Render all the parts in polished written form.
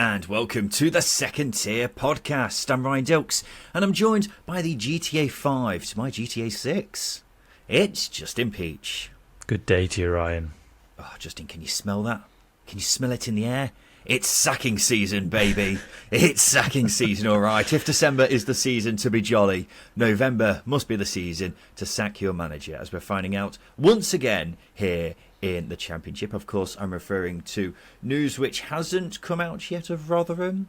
and welcome to the Second Tier Podcast. I'm Ryan Dilks, and I'm joined by the GTA 5 to my GTA 6. It's Justin Peach. Good day to you, Ryan. Oh, Justin, can you smell that? Can you smell it in the air? It's sacking season, baby. It's sacking season, all right. If December is the season to be jolly, November must be the season to sack your manager, as we're finding out once again here in the Championship. Of course, I'm referring to news which hasn't come out yet of Rotherham,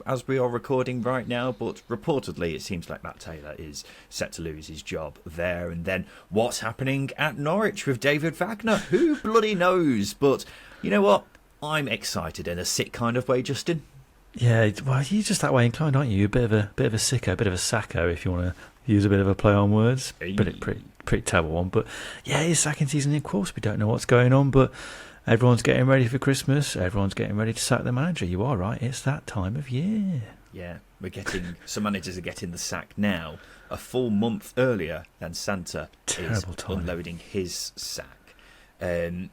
as we are recording right now, but reportedly it seems like Matt Taylor is set to lose his job there. And then what's happening at Norwich with David Wagner? Who bloody knows? But you know what? I'm excited in a sick kind of way, Justin. Yeah, well, you're just that way inclined, aren't you? You're a bit of a sicko, a bit of a Sacko, if you want to use a bit of a play on words. But it's pretty terrible one. But yeah, it's sacking season. Of course, we don't know what's going on, but everyone's getting ready for Christmas. Everyone's getting ready to sack the manager. You are right. It's that time of year. Yeah, we're getting some managers are getting the sack now, a full month earlier than Santa is unloading his sack. Kind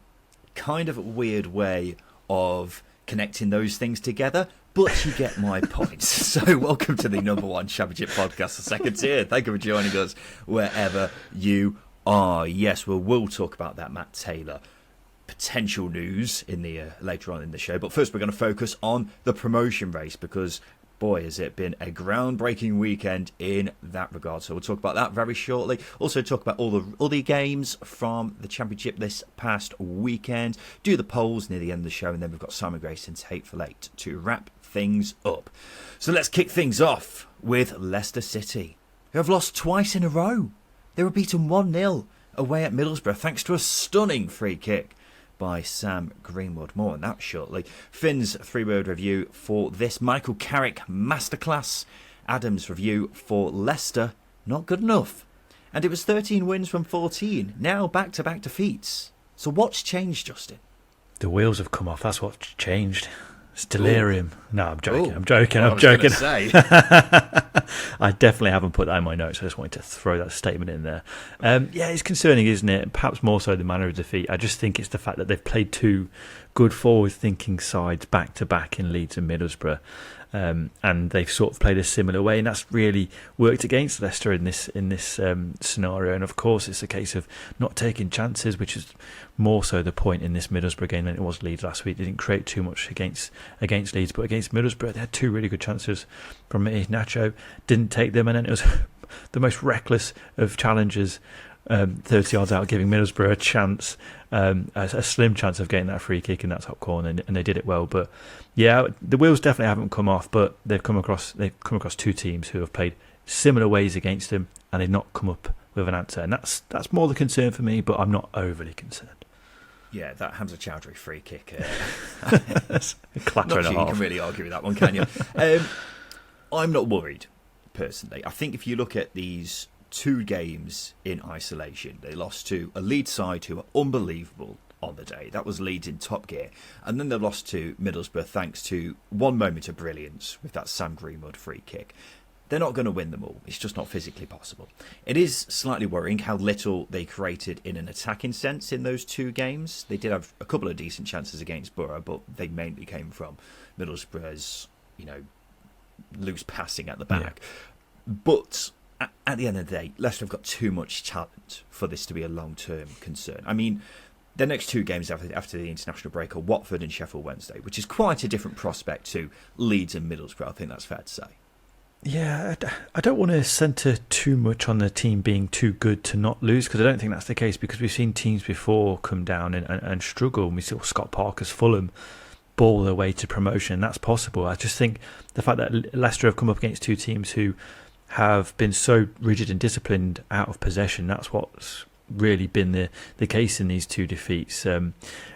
of a weird way of connecting those things together, but you get my point. So welcome to the number one Championship podcast, the Second Tier. Thank you for joining us wherever you are. Yes, we'll talk about that Matt Taylor potential news in the later on in the show, but first we're going to focus on the promotion race, because boy, has it been a groundbreaking weekend in that regard. So we'll talk about that very shortly. Also talk about all the games from the Championship this past weekend. Do the polls near the end of the show, and then we've got Simon Grayson's Hateful Eight to wrap things up. So let's kick things off with Leicester City, who have lost twice in a row. They were beaten 1-0 away at Middlesbrough thanks to a stunning free kick by Sam Greenwood. More on that shortly. Finn's 3-word review for this Michael Carrick masterclass. Adam's review for Leicester, not good enough. And it was 13 wins from 14, now back-to-back defeats. So what's changed, Justin? The wheels have come off, that's what's changed. It's delirium. Ooh. No, I'm joking. Ooh. I'm joking. Well, I'm joking. Say. I definitely haven't put that in my notes. I just wanted to throw that statement in there. Yeah, it's concerning, isn't it? Perhaps more so the manner of defeat. I just think it's the fact that they've played two good forward-thinking sides back-to-back in Leeds and Middlesbrough. And they've sort of played a similar way, and that's really worked against Leicester in this scenario. And of course, it's a case of not taking chances, which is more so the point in this Middlesbrough game than it was Leeds last week. They didn't create too much against Leeds, but against Middlesbrough, they had two really good chances from Nacho, didn't take them, and then it was the most reckless of challenges. 30 yards out, giving Middlesbrough a chance, a slim chance of getting that free kick in that top corner, and they did it well. But yeah, the wheels definitely haven't come off, but they've come across two teams who have played similar ways against them, and they've not come up with an answer, and that's more the concern for me. But I'm not overly concerned. Yeah, that Hamza Chowdhury free kick. Clatter and a half. You can really argue with that one, can you? I'm not worried, personally. I think if you look at these two games in isolation, they lost to a Leeds side who were unbelievable on the day. That was Leeds in top gear. And then they lost to Middlesbrough thanks to one moment of brilliance with that Sam Greenwood free kick. They're not going to win them all. It's just not physically possible. It is slightly worrying how little they created in an attacking sense in those two games. They did have a couple of decent chances against Borough, but they mainly came from Middlesbrough's, loose passing at the back. Yeah. But at the end of the day, Leicester have got too much talent for this to be a long-term concern. I mean, the next two games after the international break are Watford and Sheffield Wednesday, which is quite a different prospect to Leeds and Middlesbrough. I think that's fair to say. Yeah, I don't want to centre too much on the team being too good to not lose, because I don't think that's the case, because we've seen teams before come down and struggle. We saw Scott Parker's Fulham ball their way to promotion. That's possible. I just think the fact that Leicester have come up against two teams who have been so rigid and disciplined out of possession, that's what's really been the case in these two defeats. And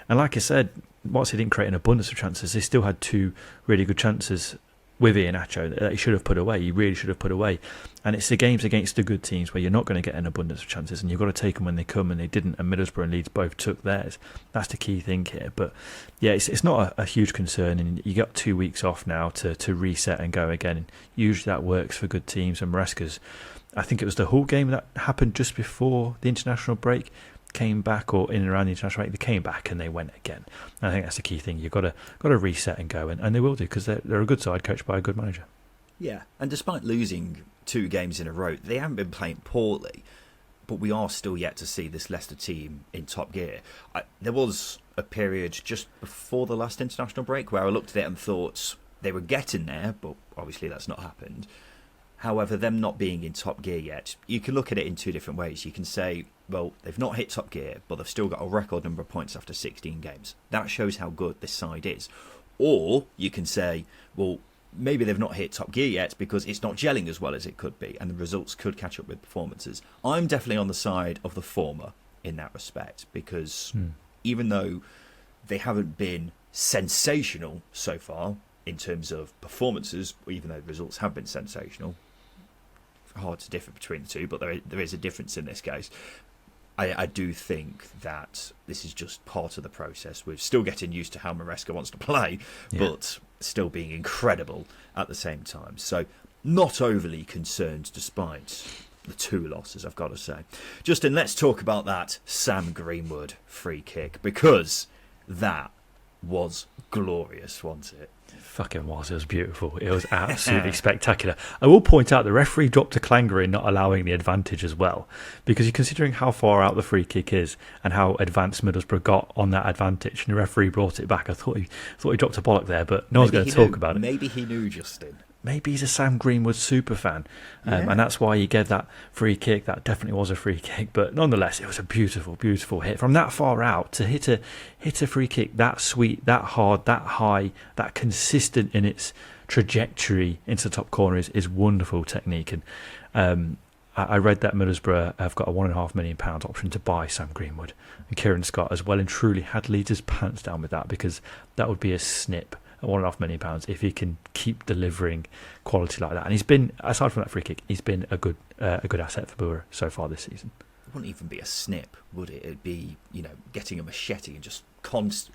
like I said, whilst they didn't create an abundance of chances, they still had two really good chances with Iheanacho that he should have put away. He really should have put away. And it's the games against the good teams where you're not going to get an abundance of chances, and you've got to take them when they come, and they didn't. And Middlesbrough and Leeds both took theirs. That's the key thing here. But yeah, it's not a huge concern, and you got 2 weeks off now to reset and go again. And usually that works for good teams. And Maresca's, I think it was the Hull game that happened just before the international break, came back, or in and around the international break, they came back and they went again. And I think that's the key thing. You've got to reset and go, and they will do, because they're a good side coached by a good manager. Yeah, and despite losing 2 games in a row, they haven't been playing poorly, but we are still yet to see this Leicester team in top gear. There was a period just before the last international break where I looked at it and thought they were getting there, but obviously that's not happened. However, them not being in top gear yet, you can look at it in 2 different ways. You can say, well, they've not hit top gear, but they've still got a record number of points after 16 games. That shows how good this side is. Or you can say, well, maybe they've not hit top gear yet because it's not gelling as well as it could be, and the results could catch up with performances. I'm definitely on the side of the former in that respect, because even though they haven't been sensational so far in terms of performances, even though the results have been sensational, hard to differ between the two, but there is a difference in this case. I do think that this is just part of the process. We're still getting used to how Maresca wants to play, but still being incredible at the same time. So not overly concerned despite the 2 losses, I've got to say. Justin, let's talk about that Sam Greenwood free kick, because that was glorious, wasn't it? Fucking was. It was beautiful. It was absolutely spectacular. I will point out the referee dropped a clanger in not allowing the advantage as well, because you're considering how far out the free kick is and how advanced Middlesbrough got on that advantage, and the referee brought it back. I thought he dropped a bollock there, but no one's going to talk about it. Maybe he knew, Justin. Maybe he's a Sam Greenwood super fan, and that's why he gave that free kick. That definitely was a free kick, but nonetheless, it was a beautiful, beautiful hit from that far out. To hit a free kick that sweet, that hard, that high, that consistent in its trajectory into the top corner is wonderful technique. And I read that Middlesbrough have got a £1.5 million option to buy Sam Greenwood, and Kieran Scott as well and truly had Leeds' pants down with that, because that would be a snip. £1.5 million if he can keep delivering quality like that. And he's been, aside from that free kick, he's been a good asset for Borough so far this season. It wouldn't even be a snip, would it? It'd be, getting a machete and just just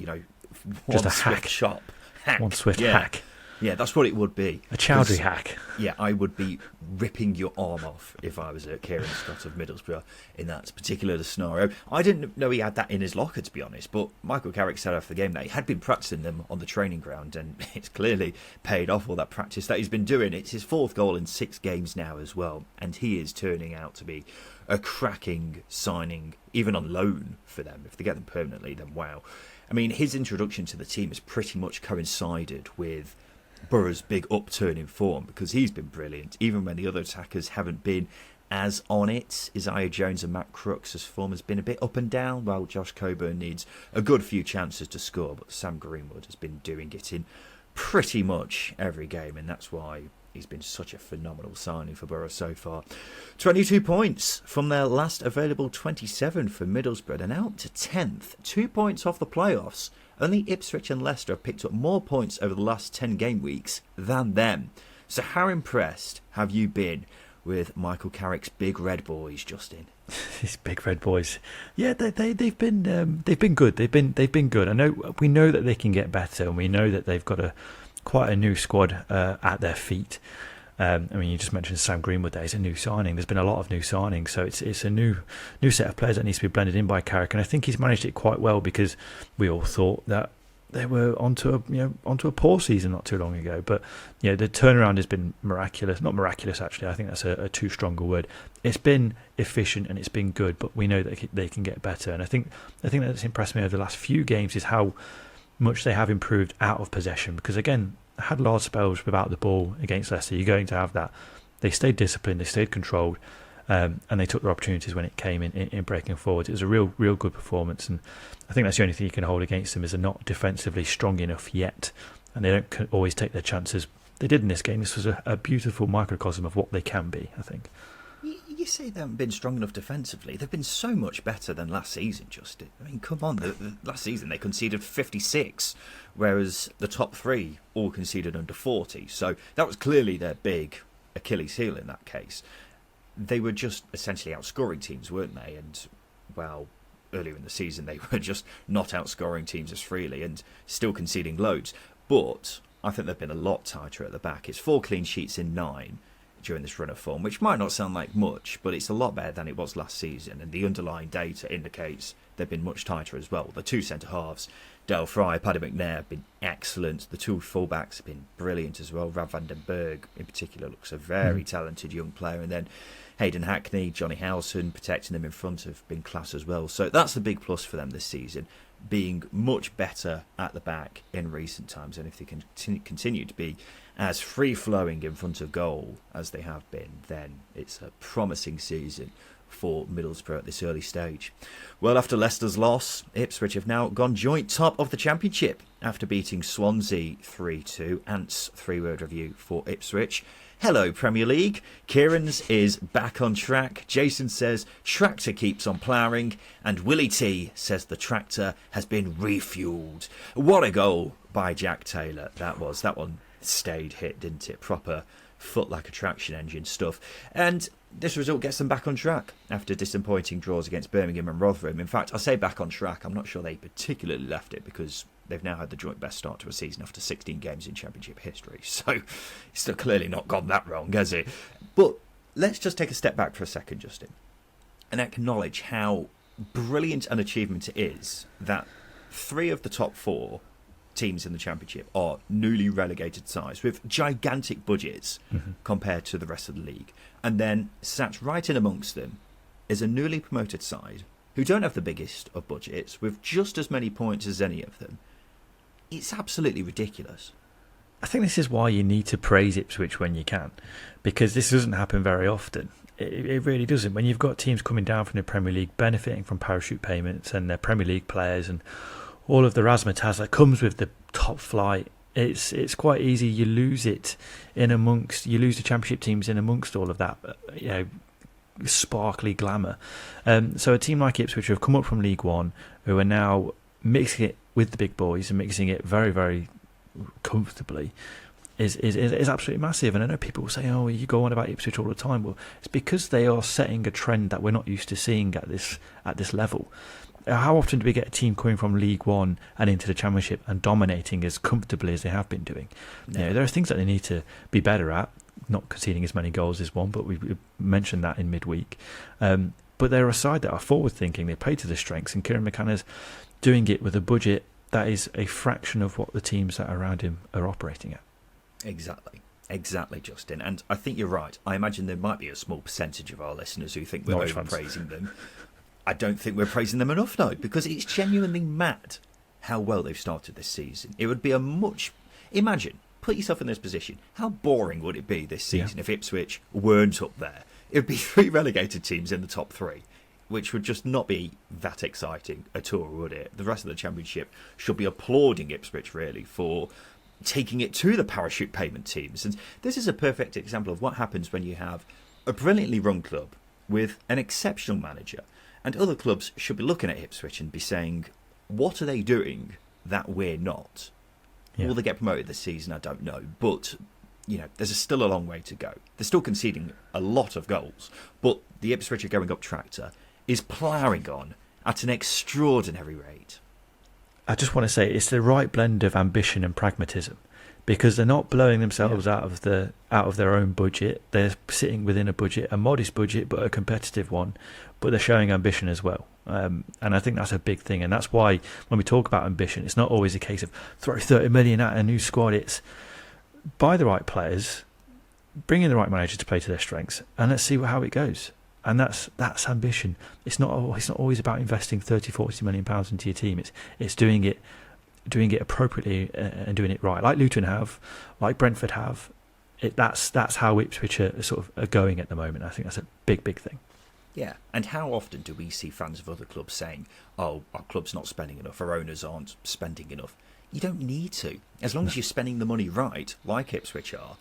a hack. One swift hack. Yeah, that's what it would be. A Chowdhury hack. Yeah, I would be ripping your arm off if I was Kieran Scott of Middlesbrough in that particular scenario. I didn't know he had that in his locker, to be honest, but Michael Carrick said after the game that he had been practicing them on the training ground, and it's clearly paid off, all that practice that he's been doing. It's his 4th goal in 6 games now as well, and he is turning out to be a cracking signing, even on loan for them. If they get them permanently, then wow. I mean, his introduction to the team has pretty much coincided with Borough's big upturn in form, because he's been brilliant even when the other attackers haven't been as on it. Isaiah Jones and Matt Crooks' form has been a bit up and down, while Josh Coburn needs a good few chances to score, but Sam Greenwood has been doing it in pretty much every game, and that's why he's been such a phenomenal signing for Borough so far. 22 points from their last available 27 for Middlesbrough. They're now up to 10th, 2 points off the playoffs. Only Ipswich and Leicester have picked up more points over the last 10 game weeks than them. So how impressed have you been with Michael Carrick's big red boys, Justin? These big red boys, yeah, they've been good. They've been good. We know that they can get better, and we know that they've got quite a new squad at their feet. You just mentioned Sam Greenwood there. He's a new signing. There's been a lot of new signings, so it's a new set of players that needs to be blended in by Carrick, and I think he's managed it quite well, because we all thought that they were onto a poor season not too long ago. But the turnaround has been miraculous. Not miraculous, actually. I think that's a too strong a word. It's been efficient and it's been good, but we know that they can get better. And I think that's impressed me over the last few games is how much they have improved out of possession, because again, had large spells without the ball against Leicester. You're going to have that. They stayed disciplined, they stayed controlled, and they took their opportunities when it came in breaking forward. It was a real good performance, and I think that's the only thing you can hold against them, is they're not defensively strong enough yet, and they don't always take their chances. They did in this game. This was a beautiful microcosm of what they can be, I think. You say they haven't been strong enough defensively. They've been so much better than last season, Justin. I mean, come on. The last season they conceded 56, whereas the top 3 all conceded under 40. So that was clearly their big Achilles heel in that case. They were just essentially outscoring teams, weren't they? And, well, earlier in the season they were just not outscoring teams as freely and still conceding loads. But I think they've been a lot tighter at the back. It's 4 clean sheets in 9. during this run of form, which might not sound like much, but it's a lot better than it was last season, and the underlying data indicates they've been much tighter as well. The two centre-halves, Dale Fry, Paddy McNair, have been excellent. The two full-backs have been brilliant as well. Rav van den Berg, in particular, looks a very talented young player, and then Hayden Hackney, Johnny Howson, protecting them in front have been class as well. So that's the big plus for them this season, being much better at the back in recent times. And if they can continue to be as free-flowing in front of goal as they have been, then it's a promising season for Middlesbrough at this early stage. Well, after Leicester's loss, Ipswich have now gone joint top of the Championship after beating Swansea 3-2. Ant's three-word review for Ipswich. Hello, Premier League. Kieran's is back on track. Jason says tractor keeps on ploughing. And Willie T says the tractor has been refueled. What a goal by Jack Taylor that was. That one stayed hit, didn't it? Proper foot like a traction engine stuff. And this result gets them back on track after disappointing draws against Birmingham and Rotherham. In fact, I say back on track. I'm not sure they particularly left it, because they've now had the joint best start to a season after 16 games in Championship history. So it's still clearly not gone that wrong, has it? But let's just take a step back for a second, Justin, and acknowledge how brilliant an achievement it is that 3 of the top 4 teams in the Championship are newly relegated sides with gigantic budgets compared to the rest of the league. And then sat right in amongst them is a newly promoted side who don't have the biggest of budgets with just as many points as any of them. It's absolutely ridiculous. I think this is why you need to praise Ipswich when you can, because this doesn't happen very often. It really doesn't. When you've got teams coming down from the Premier League benefiting from parachute payments and their Premier League players and all of the razzmatazz that comes with the top flight, it's quite easy. You lose it you lose the Championship teams in amongst all of that, sparkly glamour. So a team like Ipswich, who have come up from League One, who are now mixing it with the big boys and mixing it very, very comfortably, is absolutely massive. And I know people will say, "Oh, you go on about Ipswich all the time." Well, it's because they are setting a trend that we're not used to seeing at this level. How often do we get a team coming from League One and into the Championship and dominating as comfortably as they have been doing? No. There are things that they need to be better at, not conceding as many goals as one, but we mentioned that in midweek. But they're a side that are forward-thinking. They play to their strengths, and Kieran McCanna's doing it with a budget that is a fraction of what the teams that are around him are operating at. Exactly, Justin. And I think you're right. I imagine there might be a small percentage of our listeners who think we're overpraising them. I don't think we're praising them enough, though, because it's genuinely mad how well they've started this season. It would be imagine, put yourself in this position. How boring would it be this season if Ipswich weren't up there? It would be 3 relegated teams in the top 3, which would just not be that exciting at all, would it? The rest of the Championship should be applauding Ipswich, really, for taking it to the parachute payment teams. And this is a perfect example of what happens when you have a brilliantly run club with an exceptional manager. And other clubs should be looking at Ipswich and be saying, what are they doing that we're not? Yeah. Will they get promoted this season? I don't know. But, there's still a long way to go. They're still conceding a lot of goals. But the Ipswich are going up tractor is ploughing on at an extraordinary rate. I just want to say it's the right blend of ambition and pragmatism, because they're not blowing themselves out of their own budget. They're sitting within a budget, a modest budget, but a competitive one. But they're showing ambition as well. And I think that's a big thing. And that's why when we talk about ambition, it's not always a case of throw 30 million at a new squad. It's buy the right players, bring in the right manager to play to their strengths, and let's see how it goes. And that's ambition. It's not always about investing 30, 40 million pounds into your team. It's doing it appropriately and doing it right, like Luton have, like Brentford have. That's how Ipswich are going at the moment. I think that's a big thing. Yeah, and how often do we see fans of other clubs saying, "Oh, our club's not spending enough, our owners aren't spending enough"? You don't need to. As long as you're spending the money right, like Ipswich are,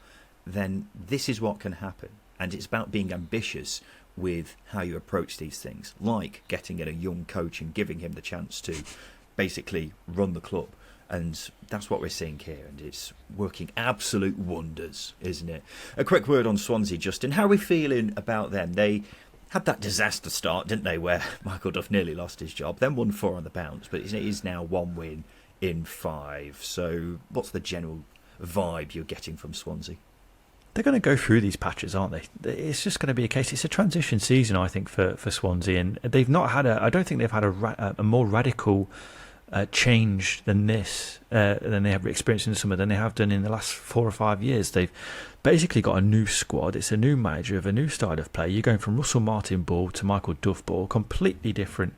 then this is what can happen. And it's about being ambitious with how you approach these things, like getting in a young coach and giving him the chance to basically run the club. And that's what we're seeing here, and it's working absolute wonders, isn't it? A quick word on Swansea, Justin. How are we feeling about them? They had that disaster start, didn't they, where Michael Duff nearly lost his job, then won 4 on the bounce, but it is now 1 win in 5. So what's the general vibe you're getting from Swansea? they're going to go through these patches, aren't they? It's just going to be a case. It's a transition season, I think, for Swansea, and they've not had I don't think they've had a more radical change than this, than they have experienced in the summer, than they have done in the last 4 or 5 years. They've basically got a new squad. It's a new manager of a new style of play. You're going from Russell Martin ball to Michael Duff ball, completely different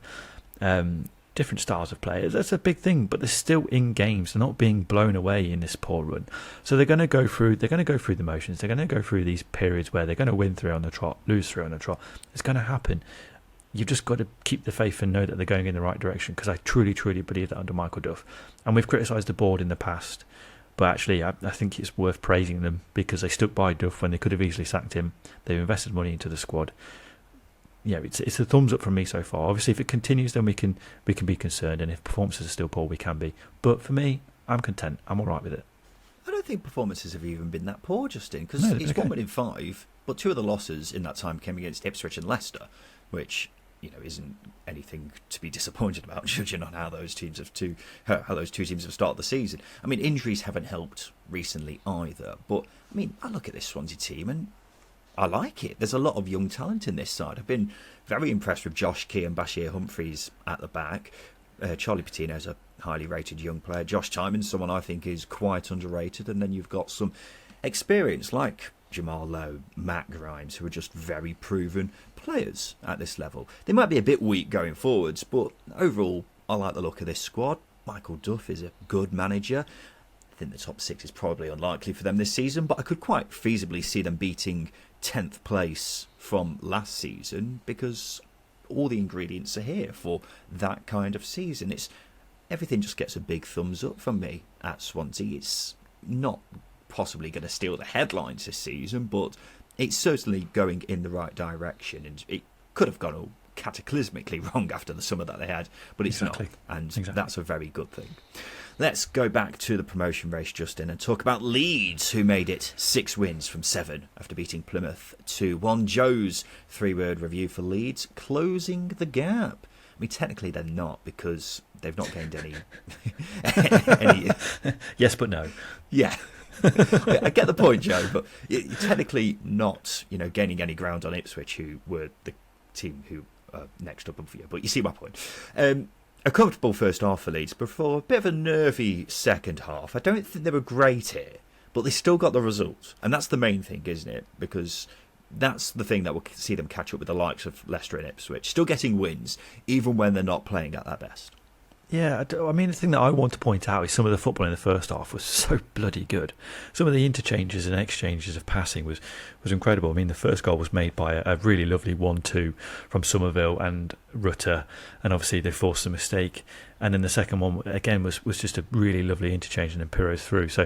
styles of play. That's a big thing, but they're still in games. They're not being blown away in this poor run. So they're going to go through the motions. They're going to go through these periods where they're going to win 3 on the trot, lose 3 on the trot. It's going to happen. You've just got to keep the faith and know that they're going in the right direction, because I truly, truly believe that under Michael Duff. And we've criticised the board in the past, but actually I think it's worth praising them, because they stuck by Duff when they could have easily sacked him. They've invested money into the squad. Yeah, it's a thumbs up from me so far. Obviously, if it continues, then we can be concerned, and if performances are still poor, we can be. But for me, I'm content. I'm all right with it. I don't think performances have even been that poor, Justin, because No, he's okay. 1 win in 5, but 2 of the losses in that time came against Ipswich and Leicester, which isn't anything to be disappointed about, judging on how those two teams have started the season. I mean, injuries haven't helped recently either, but I mean, I look at this Swansea team and I like it. There's a lot of young talent in this side. I've been very impressed with Josh Key and Bashir Humphreys at the back. Charlie Patino's a highly rated young player. Josh Tymon's someone I think is quite underrated, and then you've got some experience like Jamal Lowe, Matt Grimes, who are just very proven players at this level. They might be a bit weak going forwards, but overall, I like the look of this squad. Michael Duff is a good manager. I think the top 6 is probably unlikely for them this season, but I could quite feasibly see them beating 10th place from last season, because all the ingredients are here for that kind of season. Everything just gets a big thumbs up from me at Swansea. It's not possibly going to steal the headlines this season, but it's certainly going in the right direction, and it could have gone all cataclysmically wrong after the summer that they had, but it's not, and that's a very good thing. Let's go back to the promotion race, Justin, and talk about Leeds, who made it 6 wins from 7 after beating Plymouth 2-1. Joe's 3-word review for Leeds: closing the gap. I mean, technically they're not, because they've not gained any... Yes, but no. Yeah. I get the point, Joe, but you're technically not, gaining any ground on Ipswich, who were the team who are next up for you. But you see my point. A comfortable first half for Leeds before a bit of a nervy second half. I don't think they were great here, but they still got the result, and that's the main thing, isn't it? Because that's the thing that will see them catch up with the likes of Leicester and Ipswich, still getting wins even when they're not playing at their best. Yeah, I mean, the thing that I want to point out is some of the football in the first half was so bloody good. Some of the interchanges and exchanges of passing was incredible. I mean, the first goal was made by a really lovely 1-2 from Somerville and Rutter, and obviously they forced a mistake. And then the second one, again, was just a really lovely interchange, and then Piro's through. So,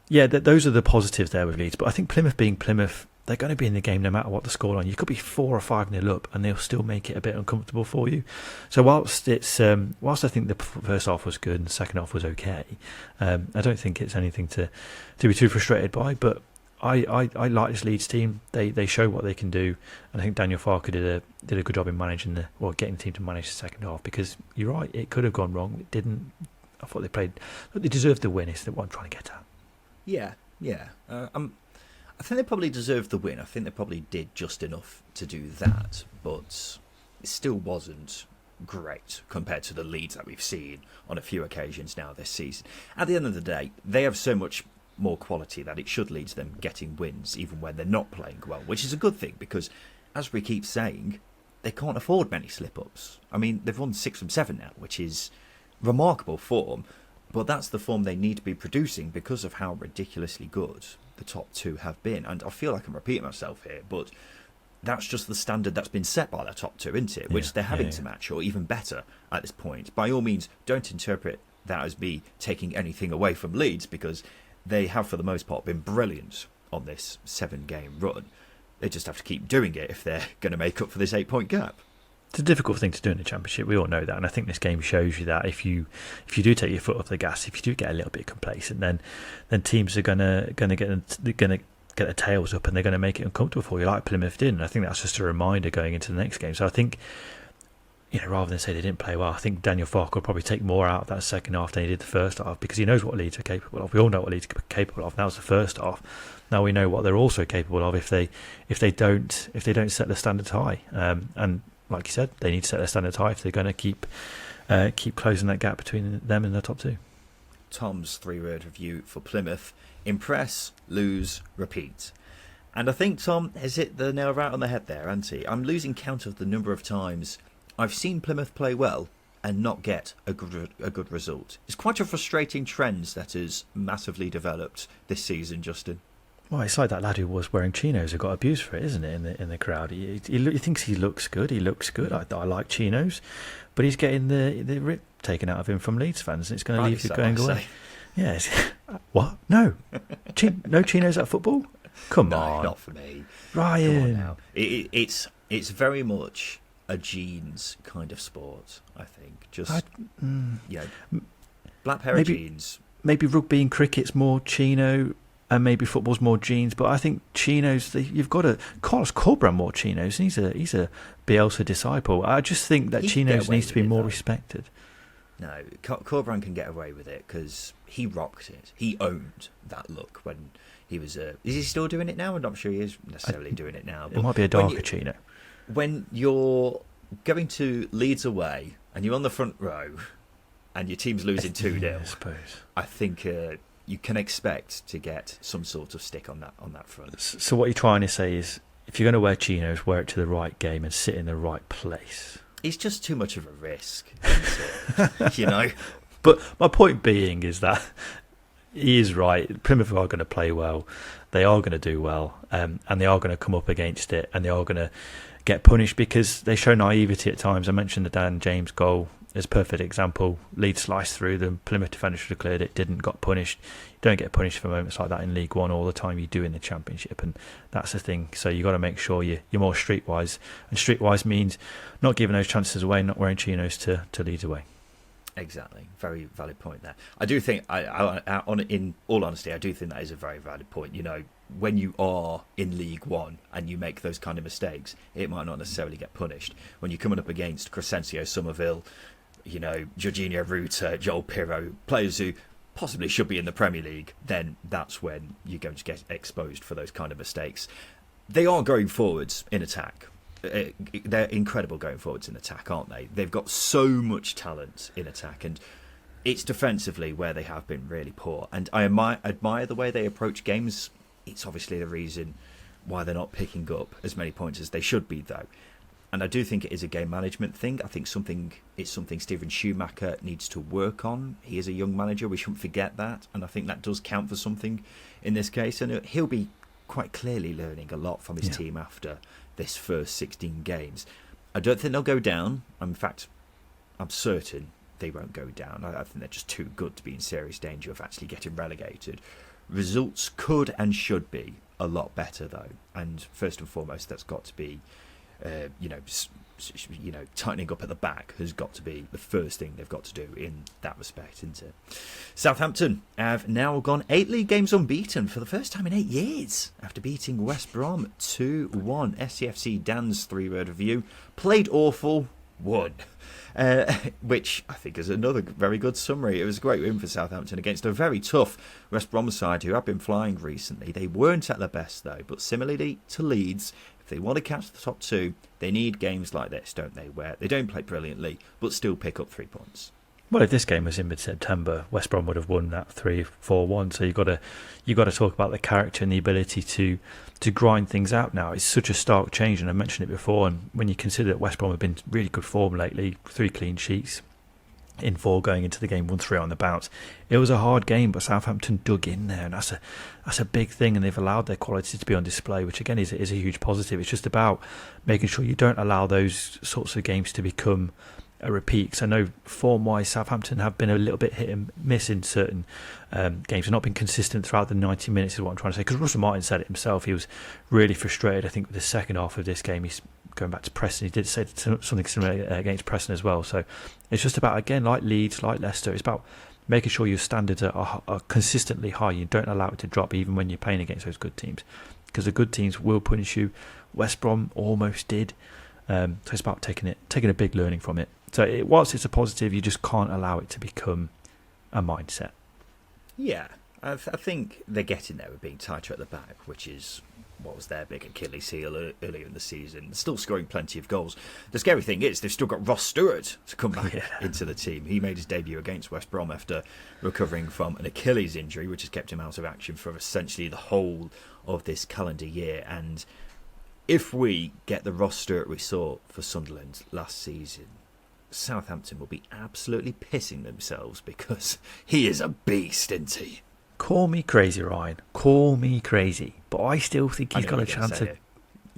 yeah, those are the positives there with Leeds. But I think Plymouth being Plymouth, they're going to be in the game no matter what the scoreline. You could be 4 or 5-0 up, and they'll still make it a bit uncomfortable for you. So whilst I think the first half was good and the second half was okay, I don't think it's anything to be too frustrated by. But I like this Leeds team. They show what they can do, and I think Daniel Farker did a good job in managing getting the team to manage the second half. Because you're right, it could have gone wrong. It didn't. I thought they deserved the win. Is what I'm trying to get at. Yeah. I think they probably deserved the win. I think they probably did just enough to do that, but it still wasn't great compared to the Leeds that we've seen on a few occasions now this season. At the end of the day, they have so much more quality that it should lead to them getting wins even when they're not playing well, which is a good thing, because as we keep saying, they can't afford many slip-ups. I mean, they've won 6 from 7 now, which is remarkable form, but that's the form they need to be producing because of how ridiculously good the top 2 have been. And I feel like I'm repeating myself here, but that's just the standard that's been set by the top 2, isn't it? Which they're having to match, or even better at this point. By all means, don't interpret that as me taking anything away from Leeds, because they have, for the most part, been brilliant on this 7-game run. They just have to keep doing it if they're going to make up for this 8-point gap. It's a difficult thing to do in the Championship. We all know that, and I think this game shows you that if you do take your foot off the gas, if you do get a little bit complacent, then teams are gonna get their tails up, and they're going to make it uncomfortable for you, like Plymouth did. And I think that's just a reminder going into the next game. So I think rather than say they didn't play well, I think Daniel Farke will probably take more out of that second half than he did the first half, because he knows what Leeds are capable of. We all know what Leeds are capable of. That was the first half. Now we know what they're also capable of if they don't set the standards high. And like you said, they need to set their standards high if they're going to keep closing that gap between them and the top two. Tom's 3-word review for Plymouth: impress, lose, repeat. And I think Tom has hit the nail right on the head there, hasn't he? I'm losing count of the number of times I've seen Plymouth play well and not get a good result. It's quite a frustrating trend that has massively developed this season, Justin. Well, it's like that lad who was wearing chinos who got abused for it, isn't it? In the crowd, he thinks he looks good. He looks good. I like chinos, but he's getting the rip taken out of him from Leeds fans, and it's going to leave you going away. Yes. What? No, no chinos at football. Come on, not for me, Ryan. Come on now. It's very much a jeans kind of sport, I think. Black pair of jeans. Maybe rugby and cricket's more chino, and maybe football's more jeans. But I think chinos, you've got to. Carlos Corberán wore chinos. He's a Bielsa disciple. I just think that chinos needs to be more respected. No, Corberán can get away with it because he rocked it. He owned that look when he was. Is he still doing it now? I'm not sure he is necessarily doing it now. But it might be a darker chino. When you're going to Leeds away and you're on the front row and your team's losing 2-0, I suppose. I think you can expect to get some sort of stick on that front. So what you're trying to say is, if you're going to wear chinos, wear it to the right game and sit in the right place. It's just too much of a risk, isn't it? But my point being is that he is right. Plymouth are going to play well. They are going to do well, and they are going to come up against it, and they are going to get punished because they show naivety at times. I mentioned the Dan James goal as a perfect example. Leeds sliced through them. Plymouth defender should have cleared it, didn't, got punished. You don't get punished for moments like that in League One all the time. You do in the Championship, and that's the thing. So you got to make sure you're more streetwise, and streetwise means not giving those chances away, not wearing chinos to Leeds away. Exactly, very valid point there. I do think, in all honesty, I do think that is a very valid point. When you are in League One and you make those kind of mistakes, it might not necessarily get punished. When you're coming up against Crescencio Somerville, Jorginho Ruta, Joel Pirro, players who possibly should be in the Premier League, then that's when you're going to get exposed for those kind of mistakes. They are going forwards in attack. They're incredible going forwards in attack, aren't they? They've got so much talent in attack, and it's defensively where they have been really poor. And I admire the way they approach games. It's obviously the reason why they're not picking up as many points as they should be, though. And I do think it is a game management thing. I think it's something Steven Schumacher needs to work on. He is a young manager. We shouldn't forget that. And I think that does count for something in this case. And he'll be quite clearly learning a lot from his team after this first 16 games. I don't think they'll go down. In fact, I'm certain they won't go down. I think they're just too good to be in serious danger of actually getting relegated. Results could and should be a lot better, though. And first and foremost, that's got to be, tightening up at the back has got to be the first thing they've got to do in that respect, isn't it? Southampton have now gone 8 league games unbeaten for the first time in 8 years after beating West Brom 2-1. SCFC Dan's 3-word review: played awful, won. Which I think is another very good summary. It was a great win for Southampton against a very tough West Brom side who have been flying recently. They weren't at their best, though, but similarly to Leeds, if they want to catch the top two, they need games like this, don't they, where they don't play brilliantly but still pick up 3 points. Well, if this game was in mid-September, West Brom would have won that 3-4-1. So you've got to talk about the character and the ability to grind things out now. It's such a stark change, and I mentioned it before. And when you consider that West Brom have been really good form lately, 3 clean sheets in 4 going into the game, 1-3 on the bounce. It was a hard game, but Southampton dug in there, and that's a big thing. And they've allowed their quality to be on display, which again is a huge positive. It's just about making sure you don't allow those sorts of games to become a repeat. Because I know form-wise, Southampton have been a little bit hit and miss in certain games. They've not been consistent throughout the 90 minutes, is what I'm trying to say. Because Russell Martin said it himself. He was really frustrated, I think, with the second half of this game. He's going back to Preston. He did say something similar against Preston as well. So it's just about, again, like Leeds, like Leicester, it's about making sure your standards are consistently high. You don't allow it to drop even when you're playing against those good teams. Because the good teams will punish you. West Brom almost did. So it's about taking a big learning from it. So whilst it's a positive, you just can't allow it to become a mindset. Yeah, I think they're getting there with being tighter at the back, which is what was their big Achilles heel earlier in the season. Still scoring plenty of goals. The scary thing is they've still got Ross Stewart to come back into the team. He made his debut against West Brom after recovering from an Achilles injury, which has kept him out of action for essentially the whole of this calendar year. And if we get the Ross Stewart we saw for Sunderland last season, Southampton will be absolutely pissing themselves because he is a beast, isn't he? Call me crazy, Ryan. Call me crazy. But I still think he's got a chance to...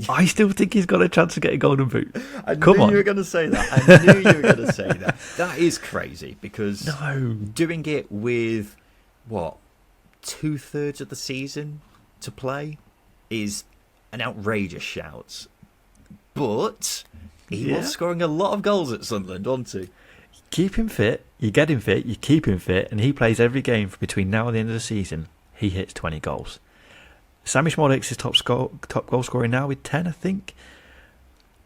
I still think he's got a chance to get a golden boot. I knew you were going to say that. I knew you were going to say that. That is crazy because doing it with, 2/3 of the season to play is an outrageous shout. But he was scoring a lot of goals at Sunderland, wasn't he? Keep him fit, you get him fit, you keep him fit, and he plays every game between now and the end of the season. He hits 20 goals. Sammy Smolek's his top goal scorer now with 10, I think.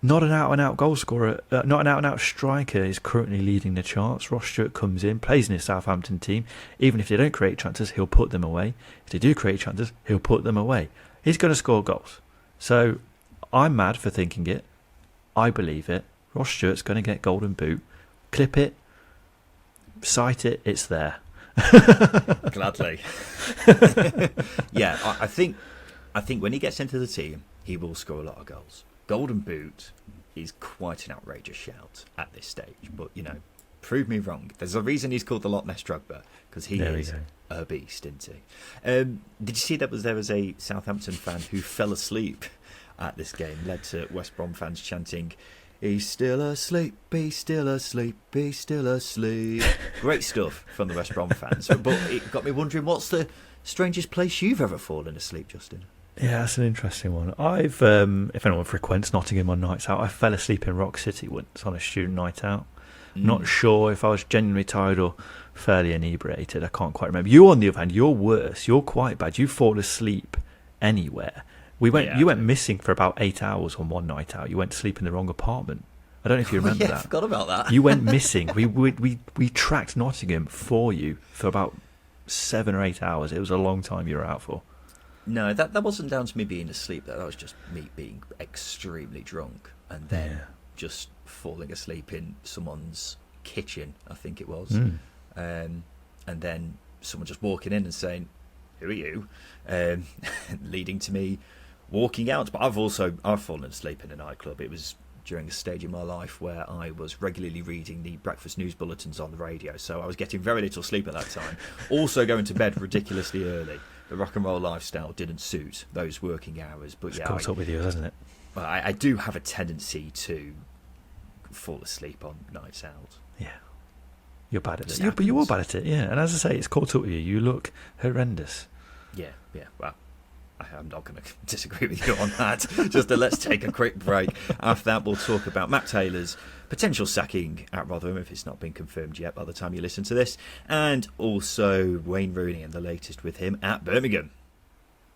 Not an out-and-out goal scorer, not an out-and-out striker is currently leading the charts. Ross Stewart comes in, plays in his Southampton team. Even if they don't create chances, he'll put them away. If they do create chances, he'll put them away. He's going to score goals. So I'm mad for thinking it. I believe it. Ross Stewart's going to get golden boot. Clip it, cite it, it's there. Gladly. Yeah, I think when he gets into the team, he will score a lot of goals. Golden boot is quite an outrageous shout at this stage, but prove me wrong. There's a reason he's called the Loch Ness Drogba, because he is a beast, isn't he? Did you see there was a Southampton fan who fell asleep at this game, led to West Brom fans chanting, "He's still asleep, he's still asleep, he's still asleep." Great stuff from the West Brom fans. But it got me wondering, what's the strangest place you've ever fallen asleep, Justin? Yeah, that's an interesting one. I've, if anyone frequents Nottingham on nights out, I fell asleep in Rock City once on a student night out. Not sure if I was genuinely tired or fairly inebriated. I can't quite remember. You, on the other hand, you're worse. You're quite bad. You fall asleep anywhere. You went missing for about 8 hours on one night out. You went to sleep in the wrong apartment. I don't know if you remember that. I forgot about that. You went missing. We tracked Nottingham for you for about 7 or 8 hours. It was a long time you were out for. No, that wasn't down to me being asleep. That was just me being extremely drunk and then just falling asleep in someone's kitchen, I think it was. And then someone just walking in and saying, "Who are you?" Leading to me walking out. But I've fallen asleep in a nightclub. It was during a stage in my life where I was regularly reading the breakfast news bulletins on the radio, so I was getting very little sleep at that time. Also going to bed ridiculously early. The rock and roll lifestyle didn't suit those working hours. But it's caught up with you, hasn't it? Well, I do have a tendency to fall asleep on nights out. Yeah. You're bad at it. But you are bad at it, yeah. And as I say, it's caught up with you. You look horrendous. Yeah. Well, I'm not going to disagree with you on that. Just let's take a quick break. After that, we'll talk about Matt Taylor's potential sacking at Rotherham, if it's not been confirmed yet by the time you listen to this, and also Wayne Rooney and the latest with him at Birmingham.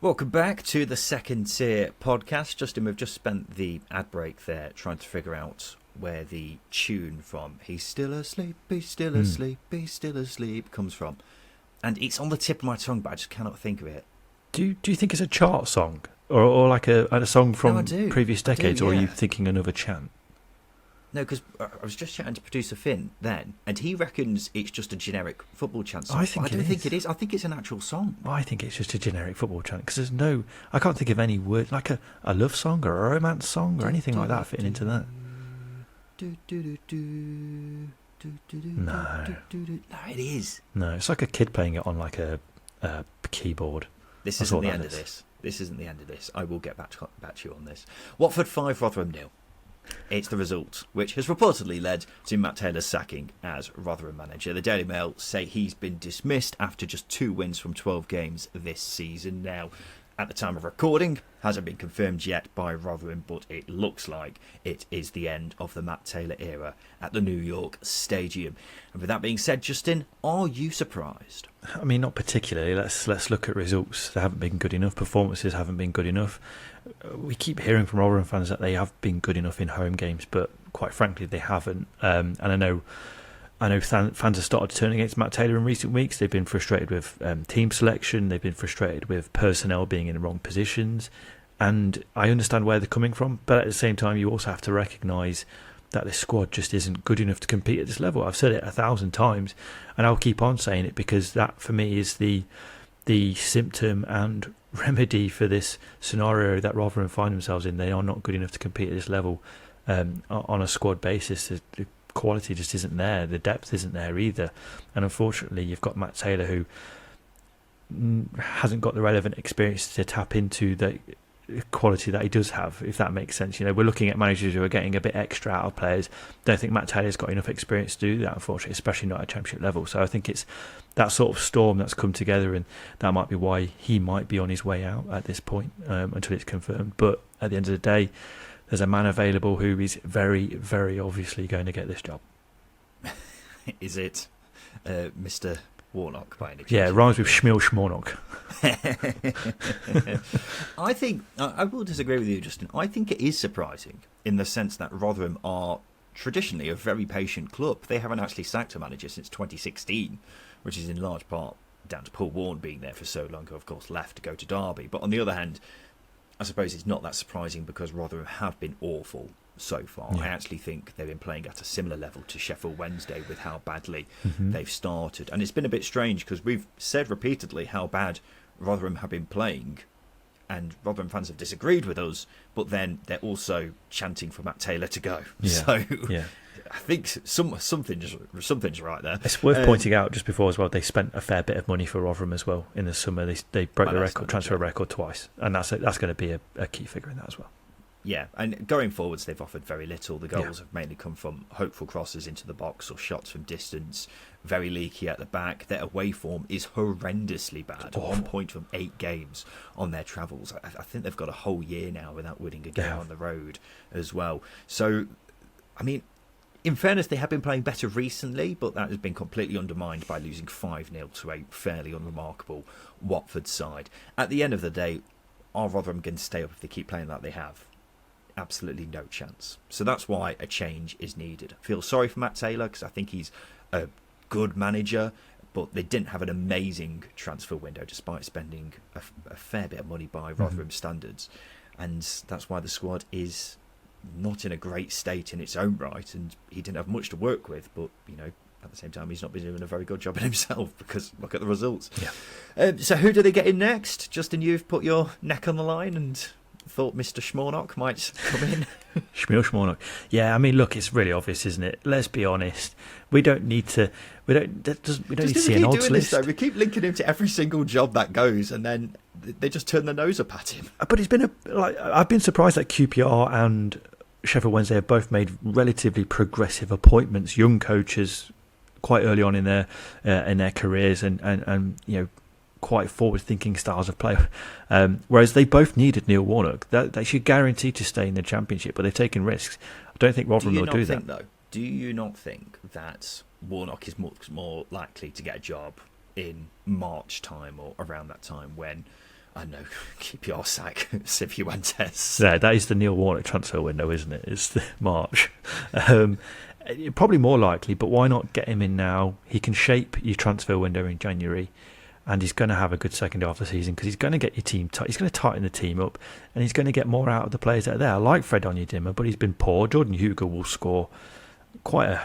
Welcome back to the Second Tier podcast. Justin, we've just spent the ad break there trying to figure out where the tune from "He's still asleep, he's still asleep, he's still asleep" comes from. And it's on the tip of my tongue, but I just cannot think of it. Do you think it's a chart song? Or like a song from previous decades, or are you thinking another chant? No, because I was just chatting to producer Finn then, and he reckons it's just a generic football chant song. I don't think it is. I think it's an actual song. I think it's just a generic football chant, because I can't think of any word, like a love song or a romance song or anything like that fitting into that. No, it is. No, it's like a kid playing it on like a keyboard. This isn't the end of this. This isn't the end of this. I will get back to you on this. Watford 5, Rotherham 0. It's the result, which has reportedly led to Matt Taylor's sacking as Rotherham manager. The Daily Mail say he's been dismissed after just 2 wins from 12 games this season. Now, at the time of recording, hasn't been confirmed yet by Rotherham, but it looks like it is the end of the Matt Taylor era at the New York Stadium. And with that being said, Justin, are you surprised? I mean, not particularly. Let's look at results. They haven't been good enough. Performances haven't been good enough. We keep hearing from Rotherham fans that they have been good enough in home games, but quite frankly, they haven't. And I know fans have started to turn against Matt Taylor in recent weeks. They've been frustrated with team selection. They've been frustrated with personnel being in the wrong positions. And I understand where they're coming from. But at the same time, you also have to recognise that this squad just isn't good enough to compete at this level. I've said it 1,000 times, and I'll keep on saying it, because that, for me, is the symptom and remedy for this scenario that Rotherham find themselves in. They are not good enough to compete at this level on a squad basis. The quality just isn't there. The depth isn't there either. And unfortunately, you've got Matt Taylor, who hasn't got the relevant experience to tap into the quality that he does have, if that makes sense. You know, we're looking at managers who are getting a bit extra out of players. Don't think Matt Taylor's got enough experience to do that, unfortunately, especially not at championship level. So I think it's that sort of storm that's come together, and that might be why he might be on his way out at this point, until it's confirmed. But at the end of the day, there's a man available who is very, very obviously going to get this job. Is it Mr. Warnock by any chance? Yeah, it rhymes with Schmiel Schmornock. I think I will disagree with you, Justin. I think it is surprising in the sense that Rotherham are traditionally a very patient club. They haven't actually sacked a manager since 2016, which is in large part down to Paul Warne being there for so long, who of course left to go to Derby. But on the other hand, I suppose it's not that surprising because Rotherham have been awful so far. Yeah. I actually think they've been playing at a similar level to Sheffield Wednesday with how badly they've started. And it's been a bit strange because we've said repeatedly how bad Rotherham have been playing, and Rotherham fans have disagreed with us, but then they're also chanting for Matt Taylor to go. Yeah. So yeah. I think something's right there. It's worth pointing out just before as well, they spent a fair bit of money for Rotherham as well in the summer. They broke the transfer record twice, and that's going to be a key figure in that as well. Yeah, and going forwards, they've offered very little. The goals have mainly come from hopeful crosses into the box or shots from distance. Very leaky at the back. Their away form is horrendously bad. 1 point from 8 games on their travels. I think they've got a whole year now without winning a game on the road as well. So, I mean, in fairness, they have been playing better recently, but that has been completely undermined by losing 5-0 to a fairly unremarkable Watford side. At the end of the day, are Rotherham going to stay up if they keep playing like they have? Absolutely no chance. So that's why a change is needed. I feel sorry for Matt Taylor because I think he's a good manager, but they didn't have an amazing transfer window despite spending a fair bit of money by Rotherham standards. And that's why the squad is not in a great state in its own right, and he didn't have much to work with, but you know, at the same time he's not been doing a very good job in himself because look at the results. So who do they get in next? Justin, you've put your neck on the line and thought Mr. Schmornock might come in. Schmiel Schmornock. Yeah, I mean, look, it's really obvious, isn't it? Let's be honest. We don't need to need to see an odds list. We keep linking him to every single job that goes, and then they just turn their nose up at him. But it's been I've been surprised that QPR and Sheffield Wednesday have both made relatively progressive appointments, young coaches, quite early on in their careers, and you know, quite forward-thinking styles of play. Whereas they both needed Neil Warnock. They should guarantee to stay in the Championship, but they've taken risks. I don't think Rotherham will do that. Though, do you not think that Warnock is much more likely to get a job in March time or around that time when, I don't know, QPR sack Cifuentes? Yeah, that is the Neil Warnock transfer window, isn't it? It's the March. Probably more likely, but why not get him in now? He can shape your transfer window in January, and he's going to have a good second half of the season because he's going to get your team tight. He's going to tighten the team up, and he's going to get more out of the players that are there. I like Fred Onyedinma, but he's been poor. Jordan Hugo will score quite a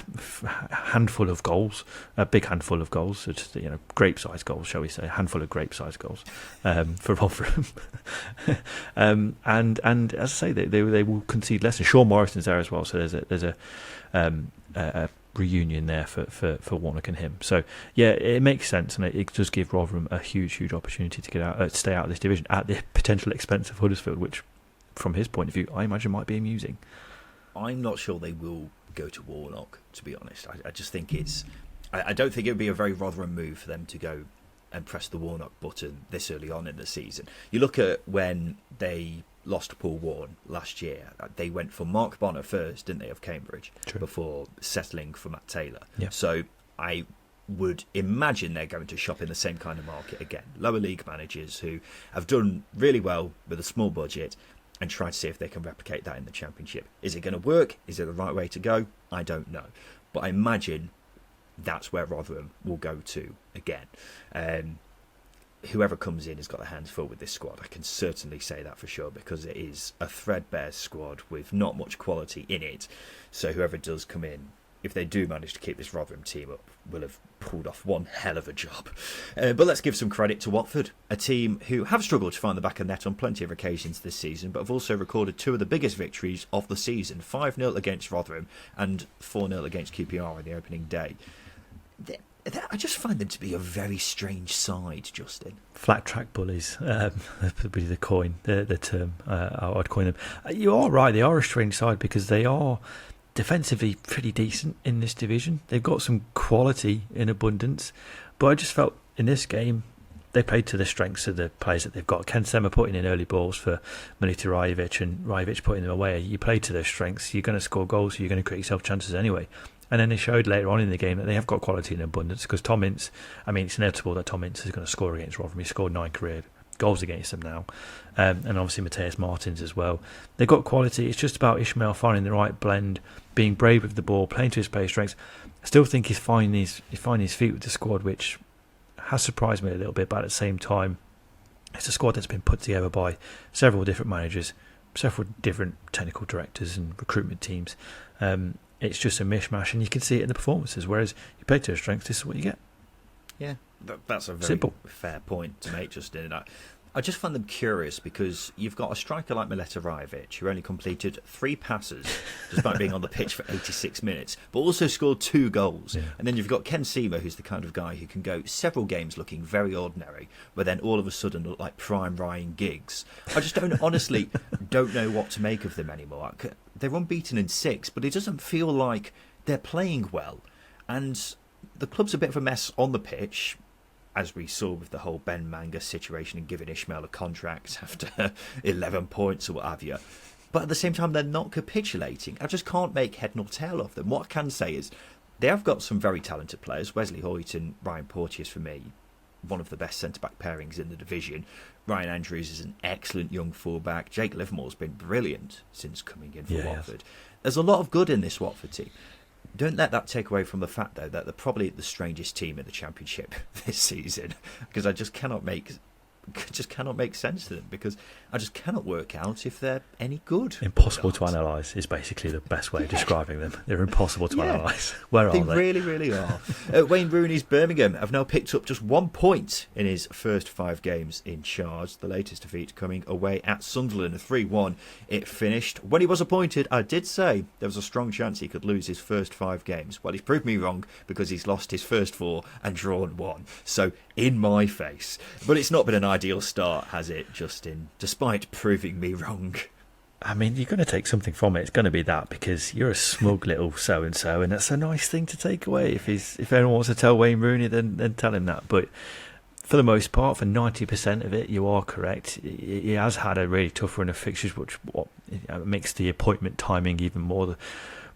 handful of goals, a big handful of goals, so just, you know, grape-sized goals, shall we say, a handful of grape-sized goals for Rotherham. And as I say, they will concede less. And Sean Morrison's there as well, so there's a reunion there for Warnock and him. So yeah, it makes sense, and it does give Rotherham a huge opportunity to get out, stay out of this division at the potential expense of Huddersfield, which, from his point of view, I imagine might be amusing. I'm not sure they will go to Warnock, to be honest. I just think I don't think it would be a very Rotherham move for them to go and press the Warnock button this early on in the season. You look at when they lost to Paul Warne last year. They went for Mark Bonner first, didn't they, of Cambridge, True. before settling for Matt Taylor. Yeah. So I would imagine they're going to shop in the same kind of market again. Lower league managers who have done really well with a small budget and try to see if they can replicate that in the Championship. Is it going to work? Is it the right way to go? I don't know. But I imagine that's where Rotherham will go to again. Whoever comes in has got their hands full with this squad. I can certainly say that for sure, because it is a threadbare squad with not much quality in it. So whoever does come in, if they do manage to keep this Rotherham team up, will have pulled off one hell of a job. But let's give some credit to Watford, a team who have struggled to find the back of the net on plenty of occasions this season, but have also recorded two of the biggest victories of the season, 5-0 against Rotherham and 4-0 against QPR on the opening day. I just find them to be a very strange side, Justin. Flat track bullies, would be the term I'd coin them. You are right, they are a strange side because they are defensively pretty decent in this division. They've got some quality in abundance, but I just felt in this game they played to the strengths of the players that they've got. Ken Sema putting in early balls for Milita Rajovic and Rajovic putting them away. You play to their strengths, you're going to score goals, so you're going to create yourself chances anyway. And then it showed later on in the game that they have got quality in abundance, because Tom Ince, I mean, it's inevitable that Tom Ince is going to score against Rotherham. He scored 9 career goals against them now. And obviously Mateus Martins as well. They've got quality. It's just about Ishmael finding the right blend, being brave with the ball, playing to his player strengths. I still think he's finding his feet with the squad, which has surprised me a little bit, but at the same time, it's a squad that's been put together by several different managers, several different technical directors and recruitment teams. It's just a mishmash, and you can see it in the performances. Whereas you play to your strengths, this is what you get. Yeah, that's a very simple, fair point to make, Justin. I just find them curious because you've got a striker like Mileta Rajovic who only completed 3 passes despite being on the pitch for 86 minutes, but also scored 2 goals. Yeah. And then you've got Ken Sema, who's the kind of guy who can go several games looking very ordinary, but then all of a sudden look like prime Ryan Giggs. I just honestly don't know what to make of them anymore. They're unbeaten in 6, but it doesn't feel like they're playing well. And the club's a bit of a mess on the pitch, as we saw with the whole Ben Manga situation and giving Ishmael a contract after 11 points or what have you. But at the same time, they're not capitulating. I just can't make head nor tail of them. What I can say is they have got some very talented players. Wesley Hoyt and Ryan Porteous, for me, one of the best centre-back pairings in the division. Ryan Andrews is an excellent young full-back. Jake Livermore's been brilliant since coming in for Watford. There's a lot of good in this Watford team. Don't let that take away from the fact, though, that they're probably the strangest team in the Championship this season, because I just cannot make sense to them, because I just cannot work out if they're any good. Impossible to analyse is basically the best way of describing them. They're impossible to analyse. Where are they? They really, really are. Wayne Rooney's Birmingham have now picked up just 1 point in his first 5 games in charge. The latest defeat coming away at Sunderland, 3-1. It finished. When he was appointed, I did say there was a strong chance he could lose his first 5 games. Well, he's proved me wrong, because he's lost his first 4 and drawn 1. So, in my face. But it's not been an ideal start, has it, Justin? Despite proving me wrong. I mean, you're going to take something from it. It's going to be that, because you're a smug little so-and-so, and that's a nice thing to take away. If anyone wants to tell Wayne Rooney, then tell him that. But for the most part, for 90% of it, you are correct. He has had a really tough run of fixtures, which makes the appointment timing even more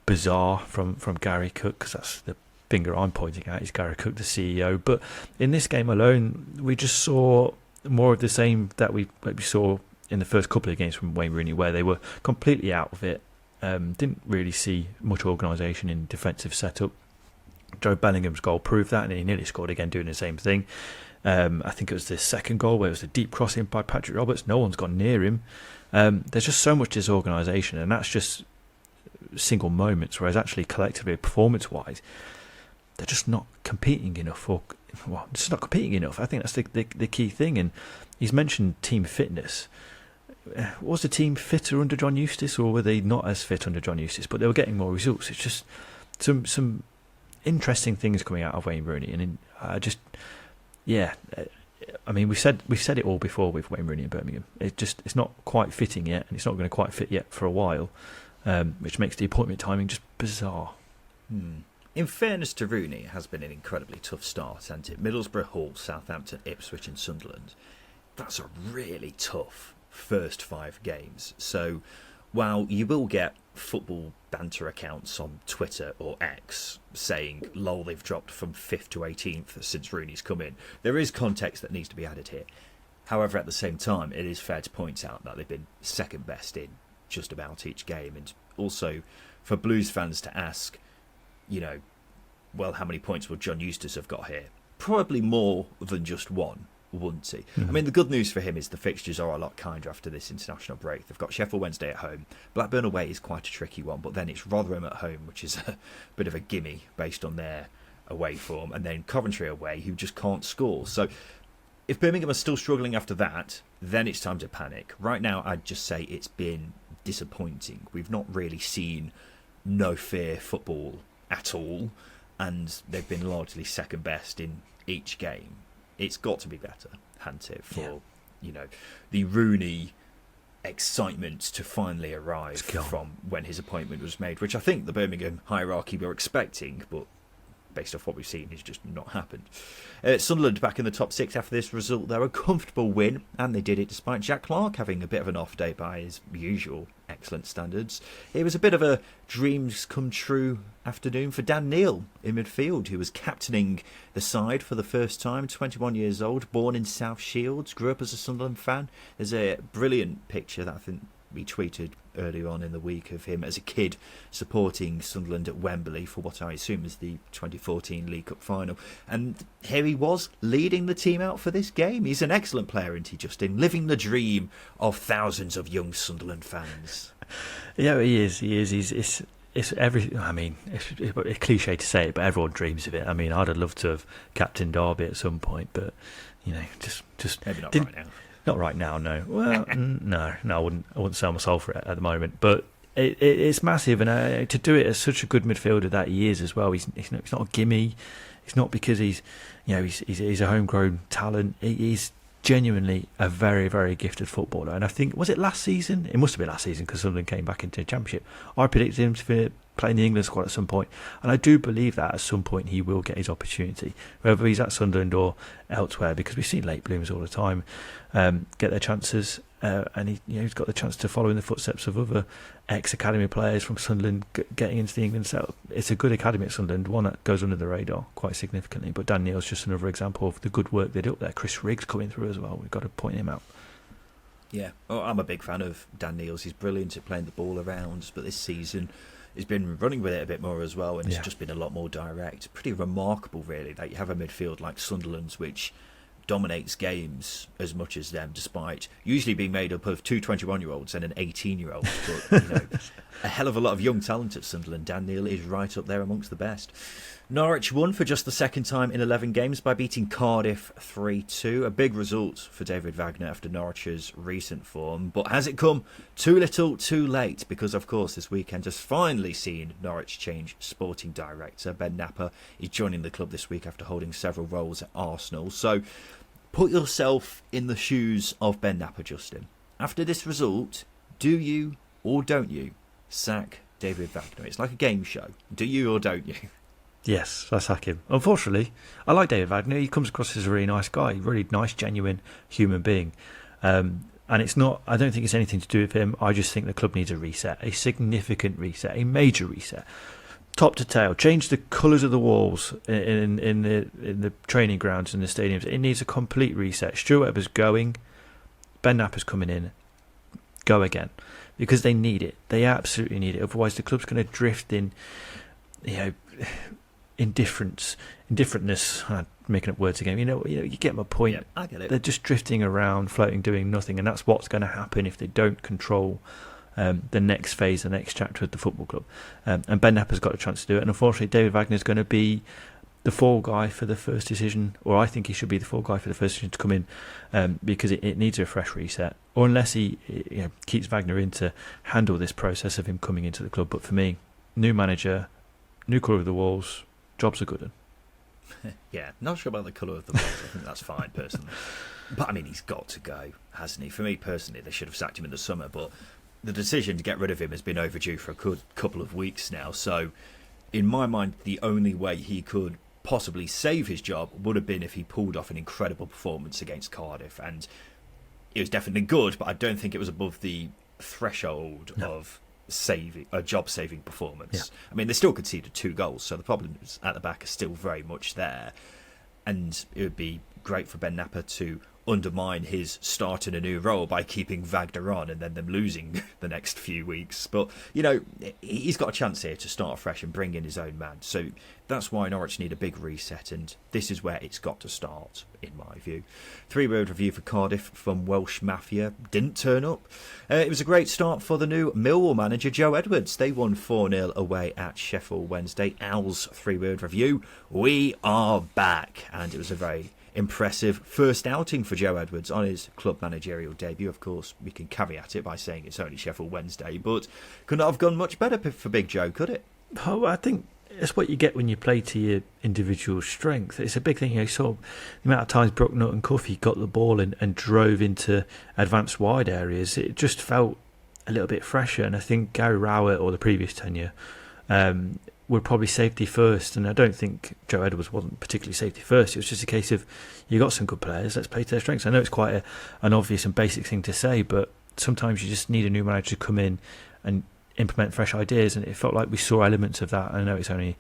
bizarre from Gary Cook, because that's the finger I'm pointing at, is Gary Cook, the CEO. But in this game alone, we just saw more of the same that we saw in the first couple of games from Wayne Rooney, where they were completely out of it. Didn't really see much organisation in defensive setup. Joe Bellingham's goal proved that, and he nearly scored again doing the same thing. I think it was the second goal where it was a deep crossing by Patrick Roberts. No one's gone near him. There's just so much disorganisation, and that's just single moments, whereas actually collectively, performance-wise, they're just not competing enough. Just not competing enough. I think that's the key thing. And he's mentioned team fitness. Was the team fitter under John Eustace, or were they not as fit under John Eustace? But they were getting more results. It's just some interesting things coming out of Wayne Rooney, and I mean, we've said it all before with Wayne Rooney in Birmingham. It's not quite fitting yet, and it's not going to quite fit yet for a while, which makes the appointment timing just bizarre. in fairness to Rooney, it has been an incredibly tough start, hasn't it? Middlesbrough, Hull, Southampton, Ipswich and Sunderland. That's a really tough first 5 games. So while you will get football banter accounts on Twitter or X saying, lol, they've dropped from 5th to 18th since Rooney's come in, there is context that needs to be added here. However, at the same time, it is fair to point out that they've been second best in just about each game. And also for Blues fans to ask, well, how many points will John Eustace have got here? Probably more than just one, wouldn't he? Mm-hmm. I mean, the good news for him is the fixtures are a lot kinder after this international break. They've got Sheffield Wednesday at home. Blackburn away is quite a tricky one, but then it's Rotherham at home, which is a bit of a gimme based on their away form, and then Coventry away, who just can't score. So if Birmingham are still struggling after that, then it's time to panic. Right now, I'd just say it's been disappointing. We've not really seen no fear football at all, and they've been largely second best in each game. It's got to be better, hasn't it, for the Rooney excitement to finally arrive from when his appointment was made, which I think the Birmingham hierarchy were expecting, but based off what we've seen, it's just not happened. Sunderland back in the top 6 after this result. They're a comfortable win, and they did it despite Jack Clarke having a bit of an off day by his usual excellent standards. It was a bit of a dreams come true afternoon for Dan Neil in midfield, who was captaining the side for the first time, 21 years old, born in South Shields, grew up as a Sunderland fan. There's a brilliant picture that I think we tweeted earlier on in the week of him as a kid supporting Sunderland at Wembley for what I assume is the 2014 League Cup final. And here he was leading the team out for this game. He's an excellent player, isn't he, Justin? Living the dream of thousands of young Sunderland fans. Yeah, he is. It's every. I mean, it's a cliche to say it, but everyone dreams of it. I mean, I'd have loved to have captained Derby at some point, but just maybe not right now. Not right now, no. Well, no, I wouldn't sell my soul for it at the moment. But it's massive, and to do it as such a good midfielder that he is as well. He's not a gimme. It's not because he's a homegrown talent. He's genuinely a very, very gifted footballer. And I think, was it last season? It must have been last season because Sunderland came back into the Championship. I predicted him to play in the England squad at some point, and I do believe that at some point he will get his opportunity, whether he's at Sunderland or elsewhere, because we've seen late bloomers all the time get their chances, and he's got the chance to follow in the footsteps of other ex-academy players from Sunderland getting into the England setup. It's a good academy at Sunderland, one that goes under the radar quite significantly, but Dan Neil's just another example of the good work they do up there. Chris Riggs coming through as well, we've got to point him out. Yeah, I'm a big fan of Dan Neil's. He's brilliant at playing the ball around, but this season he's been running with it a bit more as well, and it's just been a lot more direct. Pretty remarkable, really, that you have a midfield like Sunderland's, which dominates games as much as them, despite usually being made up of two 21-year-olds and an 18-year-old. But a hell of a lot of young talent at Sunderland. Dan Neil is right up there amongst the best. Norwich won for just the second time in 11 games by beating Cardiff 3-2. A big result for David Wagner after Norwich's recent form. But has it come too little, too late? Because, of course, this weekend has finally seen Norwich change sporting director. Ben Napper is joining the club this week after holding several roles at Arsenal. So put yourself in the shoes of Ben Napper, Justin. After this result, do you or don't you sack David Wagner? It's like a game show. Do you or don't you? Yes, I sack him. Unfortunately, I like David Wagner. He comes across as a really nice guy, really nice, genuine human being. And it's not, I don't think it's anything to do with him. I just think the club needs a reset, a significant reset, a major reset. Top to tail, change the colours of the walls in the training grounds and the stadiums. It needs a complete reset. Stuart Webber's going, Ben Napper's coming in, go again. Because they need it. They absolutely need it. Otherwise the club's going to drift in, indifferentness. I'm making up words again. You get my point. Yeah, I get it. They're just drifting around, floating, doing nothing, and that's what's going to happen if they don't control the next phase, the next chapter of the football club. And Ben Napper's got a chance to do it. And unfortunately, David Wagner's going to be the fall guy for the first decision, or I think he should be the fall guy for the first decision to come in, because it needs a fresh reset. Or unless he keeps Wagner in to handle this process of him coming into the club. But for me, new manager, new colour of the walls, job's a good one. Yeah, not sure about the colour of the walls. I think that's fine, personally. But, I mean, he's got to go, hasn't he? For me, personally, they should have sacked him in the summer, but the decision to get rid of him has been overdue for a good couple of weeks now. So in my mind, the only way he could possibly save his job would have been if he pulled off an incredible performance against Cardiff. And it was definitely good, but I don't think it was above the threshold of a job-saving performance. Yeah. I mean, they still conceded 2 goals, so the problems at the back are still very much there. And it would be great for Ben Napper to undermine his start in a new role by keeping Wagner on and then them losing the next few weeks. But, you know, he's got a chance here to start fresh and bring in his own man. So that's why Norwich need a big reset, and this is where it's got to start, in my view. 3-word review for Cardiff from Welsh Mafia. Didn't turn up. It was a great start for the new Millwall manager, Joe Edwards. They won 4-0 away at Sheffield Wednesday. Al's 3-word review. We are back. And it was a very impressive first outing for Joe Edwards on his club managerial debut. Of course, we can caveat it by saying it's only Sheffield Wednesday, but could not have gone much better for Big Joe, could it? Oh, I think it's what you get when you play to your individual strength. It's a big thing. You saw the amount of times Brooknut and Cuffy got the ball and drove into advanced wide areas. It just felt a little bit fresher, and I think Gary Rowett, or the previous tenure, were probably safety first, and I don't think Joe Edwards wasn't particularly safety first. It was just a case of, you got some good players, let's play to their strengths. I know it's quite an obvious and basic thing to say, but sometimes you just need a new manager to come in and implement fresh ideas, and it felt like we saw elements of that. I know it's only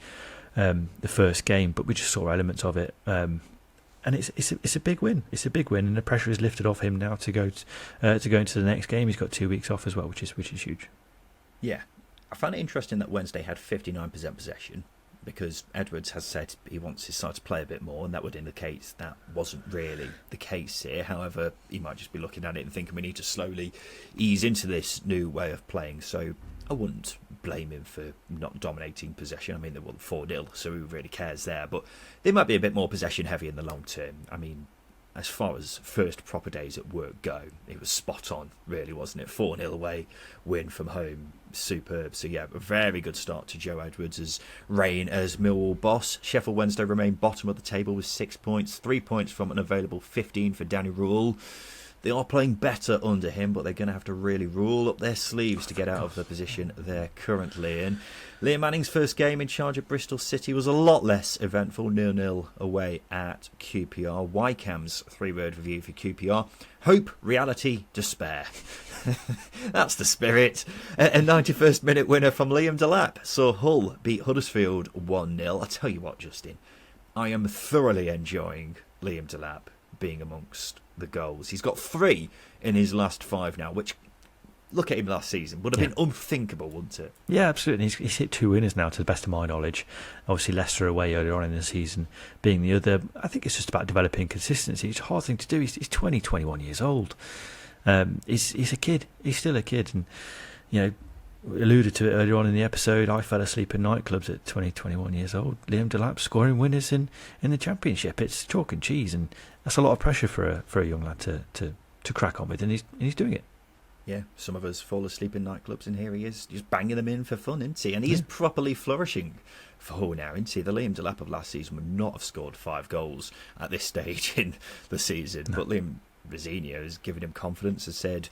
the first game, but we just saw elements of it, and it's a big win. It's a big win, and the pressure is lifted off him now to go into the next game. He's got 2 weeks off as well, which is huge. Yeah. I found it interesting that Wednesday had 59% possession, because Edwards has said he wants his side to play a bit more, and that would indicate that wasn't really the case here. However, he might just be looking at it and thinking we need to slowly ease into this new way of playing. So I wouldn't blame him for not dominating possession. I mean, they won 4-0, so who really cares there? But they might be a bit more possession heavy in the long term. I mean, as far as first proper days at work go, it was spot on, really, wasn't it? 4-0 away, win from home, superb. So yeah, a very good start to Joe Edwards' reign as Millwall boss. Sheffield Wednesday remain bottom of the table with 6 points, 3 points from an available 15 for Danny Rule. They are playing better under him, but they're going to have to really roll up their sleeves to get out of the position they're currently in. Liam Manning's first game in charge of Bristol City was a lot less eventful, 0-0 away at QPR. Wycombe's 3-word review for QPR. Hope, reality, despair. That's the spirit. A 91st minute winner from Liam Delap saw Hull beat Huddersfield 1-0. I tell you what, Justin, I am thoroughly enjoying Liam Delap being amongst the goals. He's got 3 in his last 5 now, which, look at him last season, would have been unthinkable, wouldn't it? Yeah, absolutely. He's hit 2 winners now, to the best of my knowledge. Obviously, Leicester away earlier on in the season being the other. I think it's just about developing consistency. It's a hard thing to do. He's 20, 21 years old. He's a kid. He's still a kid. And, you know, we alluded to it earlier on in the episode, I fell asleep in nightclubs at 20, 21 years old. Liam Delap scoring winners in the Championship. It's chalk and cheese, and that's a lot of pressure for a young lad to crack on with, and he's doing it. Yeah, some of us fall asleep in nightclubs, and here he is, just banging them in for fun, isn't he? And he's properly flourishing for Hull now, isn't he? The Liam Delap of last season would not have scored 5 goals at this stage in the season, but Liam Rosenior has given him confidence, has said,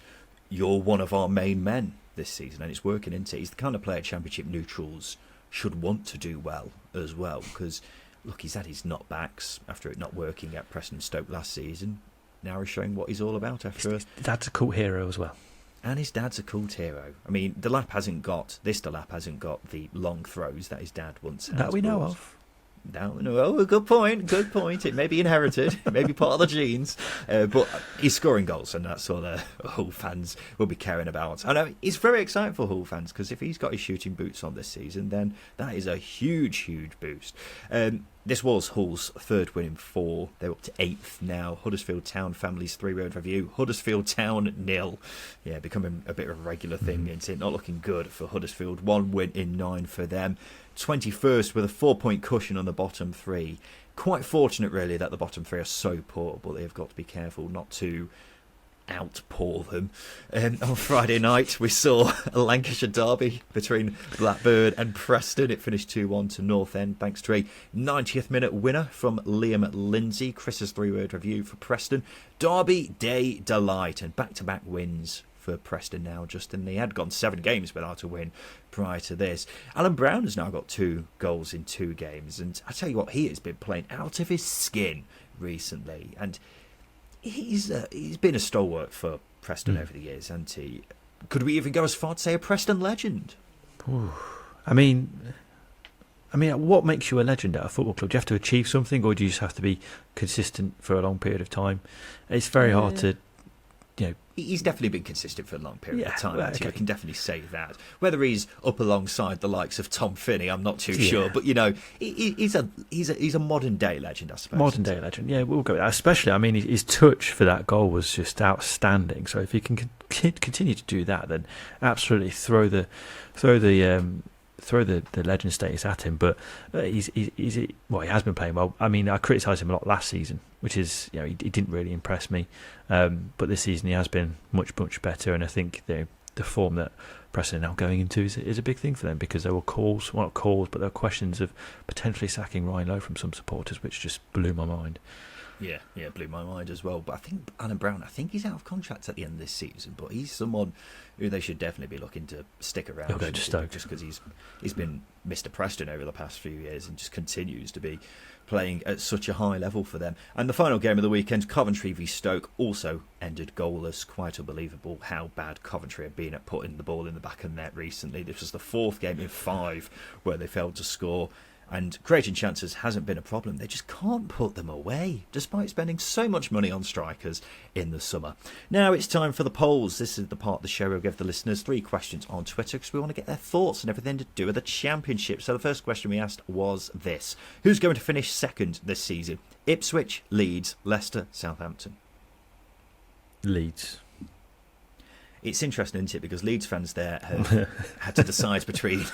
you're one of our main men this season, and it's working, isn't it? He's the kind of player Championship neutrals should want to do well as well, because look, he's had his knockbacks after it not working at Preston Stoke last season. Now he's showing what he's all about after That's a cult hero as well. And his dad's a cult hero. I mean, Delap hasn't got the long throws that his dad once had. That we know of. No, oh, good point. It may be inherited, it may be part of the genes, but he's scoring goals, and that's all the Hull fans will be caring about. I know it's very exciting for Hull fans, because if he's got his shooting boots on this season, then that is a huge boost. This was Hull's 3rd win in 4. They're up to 8th now. Huddersfield Town family's 3-word review. Huddersfield Town 0. Yeah, becoming a bit of a regular thing, isn't it? Not looking good for Huddersfield. 1 win in 9 for them. 21st with a 4-point cushion on the bottom 3. Quite fortunate, really, that the bottom 3 are so poor, but they've got to be careful not to outpour them. On Friday night, we saw a Lancashire derby between Blackburn and Preston. It finished 2-1 to North End, thanks to a 90th minute winner from Liam Lindsay. Chris's 3-word review for Preston. Derby Day delight, and back-to-back wins for Preston now, Justin. They had gone 7 games without a win prior to this. Alan Brown has now got 2 goals in 2 games, and I tell you what, he has been playing out of his skin recently, and he's been a stalwart for Preston over the years, hasn't he? Could we even go as far to say a Preston legend? Ooh. I mean, what makes you a legend at a football club? Do you have to achieve something, or do you just have to be consistent for a long period of time? It's very hard to, He's definitely been consistent for a long period of time. Well, okay. I can definitely say that. Whether he's up alongside the likes of Tom Finney, I'm not too sure. But he's a modern day legend, I suppose. Modern day legend, yeah, we'll go with that. Especially, I mean, his touch for that goal was just outstanding. So if he can continue to do that, then absolutely throw the legend status at him. But he has been playing well. I mean, I criticised him a lot last season, which is, he didn't really impress me. But this season he has been much better, and I think the form that Preston are now going into is a big thing for them, because there were but there were questions of potentially sacking Ryan Lowe from some supporters, which just blew my mind. Yeah, blew my mind as well. But I think Alan Brown, he's out of contract at the end of this season, but he's someone who they should definitely be looking to stick around. He'll go to Stoke. Just because he's been Mr. Preston over the past few years and just continues to be playing at such a high level for them. And the final game of the weekend, Coventry v Stoke, also ended goalless. Quite unbelievable how bad Coventry have been at putting the ball in the back of the net recently. This was the 4th game in 5 where they failed to score. And creating chances hasn't been a problem. They just can't put them away, despite spending so much money on strikers in the summer. Now it's time for the polls. This is the part of the show where we give the listeners 3 questions on Twitter, because we want to get their thoughts and everything to do with the Championship. So the first question we asked was this: who's going to finish second this season? Ipswich, Leeds, Leicester, Southampton? Leeds. It's interesting, isn't it? Because Leeds fans there have had to decide between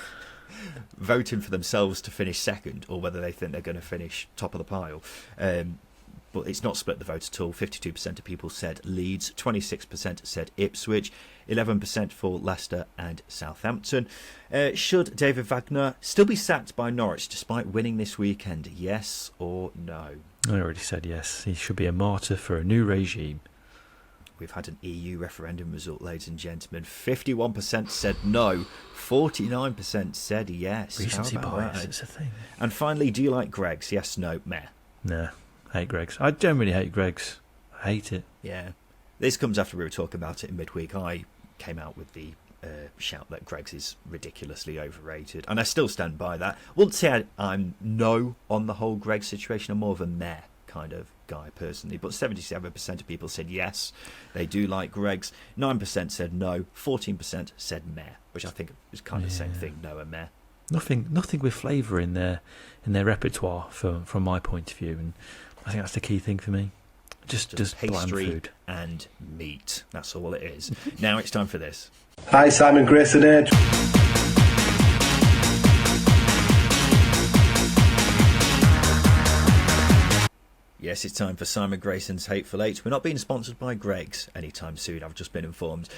voting for themselves to finish second or whether they think they're going to finish top of the pile. But it's not split the vote at all. 52% of people said Leeds, 26% said Ipswich, 11% for Leicester and Southampton. Should David Wagner still be sacked by Norwich despite winning this weekend? Yes or no? I already said yes. He should be a martyr for a new regime. We've had an EU referendum result, ladies and gentlemen. 51% said no, 49% said yes. Recency bias, it's a thing. And finally, do you like Greggs? Yes, no, meh. Nah, hate Greggs. I generally hate Greggs. I hate it. Yeah. This comes after we were talking about it in midweek. I came out with the shout that Greggs is ridiculously overrated, and I still stand by that. Wouldn't say I'm no on the whole Greggs situation. I'm more of a meh kind of guy personally, but 77% of people said yes, they do like Greggs. 9% said no, 14% said meh, which I think is kind of the same thing, no and meh. Nothing with flavour in their repertoire from my point of view, and I think that's the key thing for me. Just pastry bland food and meat. That's all it is. Now it's time for this. Hi, Simon, Grayson here. Yes, it's time for Simon Grayson's Hateful Eight. We're not being sponsored by Greggs anytime soon, I've just been informed.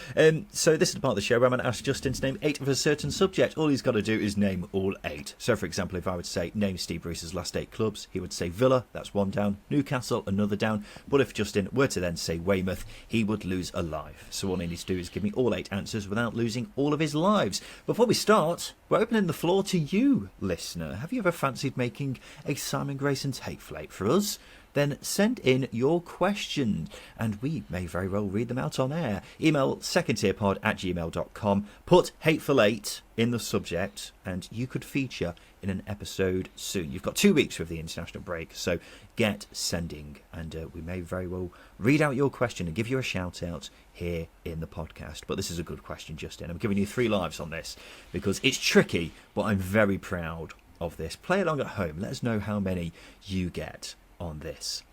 So this is the part of the show where I'm going to ask Justin to name 8 of a certain subject. All he's got to do is name all 8. So, for example, if I would say, name Steve Bruce's last 8 clubs, he would say Villa, that's 1 down, Newcastle, another down. But if Justin were to then say Weymouth, he would lose a life. So all he needs to do is give me all 8 answers without losing all of his lives. Before we start, we're opening the floor to you, listener. Have you ever fancied making a Simon Grayson's Hateful Eight for us? Then send in your questions, and we may very well read them out on air. Email secondtierpod@gmail.com. Put Hateful Eight in the subject, and you could feature in an episode soon. You've got 2 weeks with the international break, so get sending, and we may very well read out your question and give you a shout out here in the podcast. But this is a good question, Justin. I'm giving you 3 lives on this because it's tricky, but I'm very proud of this. Play along at home. Let us know how many you get on this.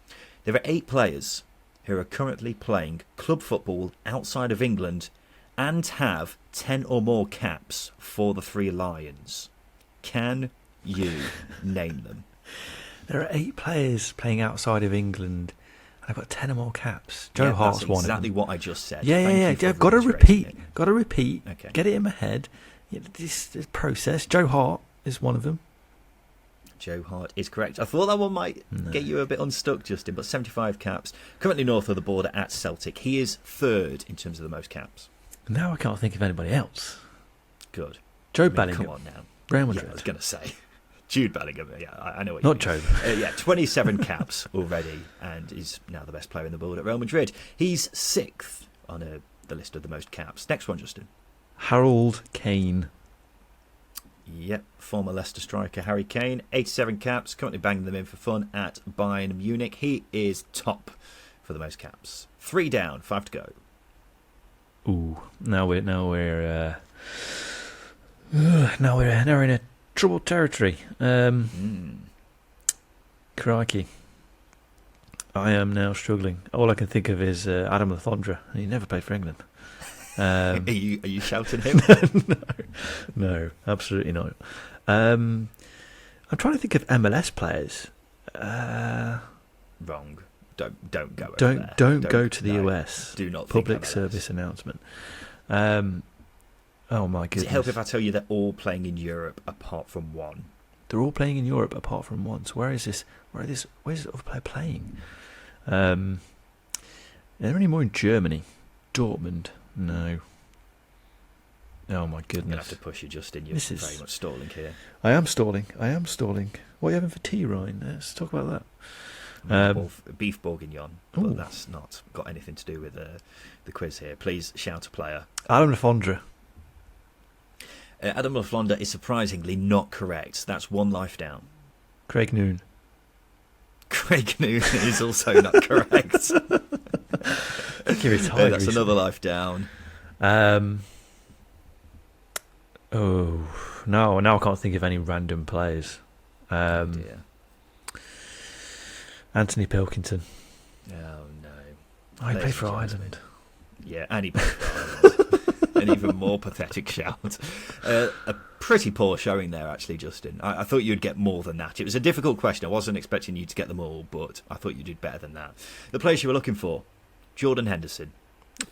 There are 8 players who are currently playing club football outside of England and have 10 or more caps for the 3 Lions. Can you name them? There are 8 players playing outside of England and I've got 10 or more caps. Joe Hart's one of them. Exactly what I just said. Yeah. I've got to repeat. Okay. Get it in my head. This process. Joe Hart is one of them. Joe Hart is correct. I thought that one might get you a bit unstuck, Justin, but 75 caps. Currently north of the border at Celtic. He is 3rd in terms of the most caps. Now I can't think of anybody else. Good. Joe Bellingham. Come on now. Real Yeah, Madrid. I was going to say. Jude Bellingham. Yeah, I know what Not you mean. Joe. 27 caps already, and is now the best player in the world at Real Madrid. He's 6th on the list of the most caps. Next one, Justin. Harold Kane. Yep, former Leicester striker Harry Kane, 87 caps, currently banging them in for fun at Bayern Munich. He is top for the most caps. 3 down, 5 to go. Ooh, now we're in a troubled territory. Crikey, I am now struggling. All I can think of is Adam Lafondra. He never played for England. Are you shouting him? No, absolutely not. I'm trying to think of MLS players. Wrong. Don't go. Over Don't there. don't go to the US. Do not. Public think MLS. service announcement. Oh my goodness! Does it help if I tell you they're all playing in Europe apart from one? They're all playing in Europe apart from one. So where's this other player playing? Are there any more in Germany? Dortmund? No. Oh my I'm goodness! gonna have to push you, Justin. You're very much stalling here. I am stalling. What are you having for tea, Ryan? Let's talk about that. Beef bourguignon, Ooh. but that's not got anything to do with the quiz here. Please shout a player. Adam Lafondra. Adam Lafondra is surprisingly not correct. That's 1 life down. Craig Noon. Craig Noon is also not correct. He retired That's recently. another life down. Now I can't think of any random players. Dear. Anthony Pilkington. Oh no. Oh, he played Ladies for and Ireland. gentlemen. Yeah, and he played for Ireland. An even more pathetic shout. A pretty poor showing there, actually, Justin. I thought you'd get more than that. It was a difficult question. I wasn't expecting you to get them all, but I thought you did better than that. The players you were looking for: Jordan Henderson,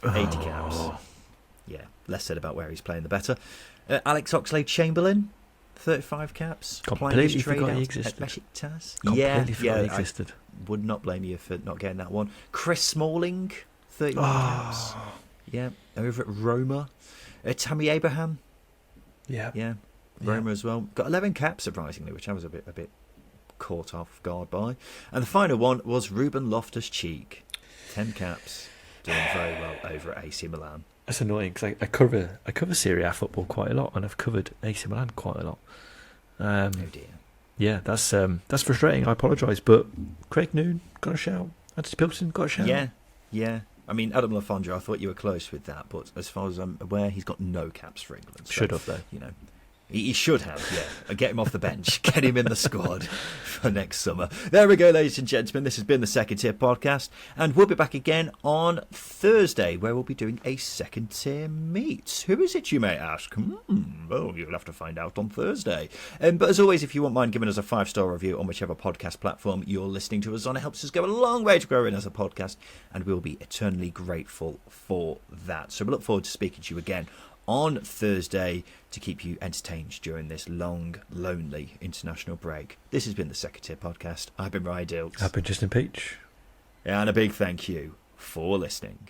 80 caps. Yeah, less said about where he's playing, the better. Alex Oxlade-Chamberlain, 35 caps. Completely forgot he existed. Besiktas. Completely forgot he I existed. would not blame you for not getting that one. Chris Smalling, 31 caps. Yeah, over at Roma. Tammy Abraham. Yeah, Roma as well. Got 11 caps, surprisingly, which I was a bit caught off guard by. And the final one was Ruben Loftus-Cheek, 10 caps, doing very well over at AC Milan. That's annoying because I cover Serie A football quite a lot, and I've covered AC Milan quite a lot. Oh dear. Yeah, that's frustrating. I apologise, but Craig Noon got a shout. Anthony Pilkington got a shout. Yeah. I mean, Adam Lafondra, I thought you were close with that, but as far as I'm aware, he's got no caps for England. So, Should have, though. You know, he should have, yeah. Get him off the bench. Get him in the squad for next summer. There we go, ladies and gentlemen. This has been the Second Tier Podcast, and we'll be back again on Thursday, where we'll be doing a Second Tier Meet. Who is it, you may ask? Well, you'll have to find out on Thursday. But as always, if you won't mind giving us a 5-star review on whichever podcast platform you're listening to us on, it helps us go a long way to growing as a podcast, and we'll be eternally grateful for that. So we look forward to speaking to you again on Thursday to keep you entertained during this long, lonely international break. This has been the Second Tier Podcast. I've been Ryan Dilks. I've been Justin Peach. And a big thank you for listening.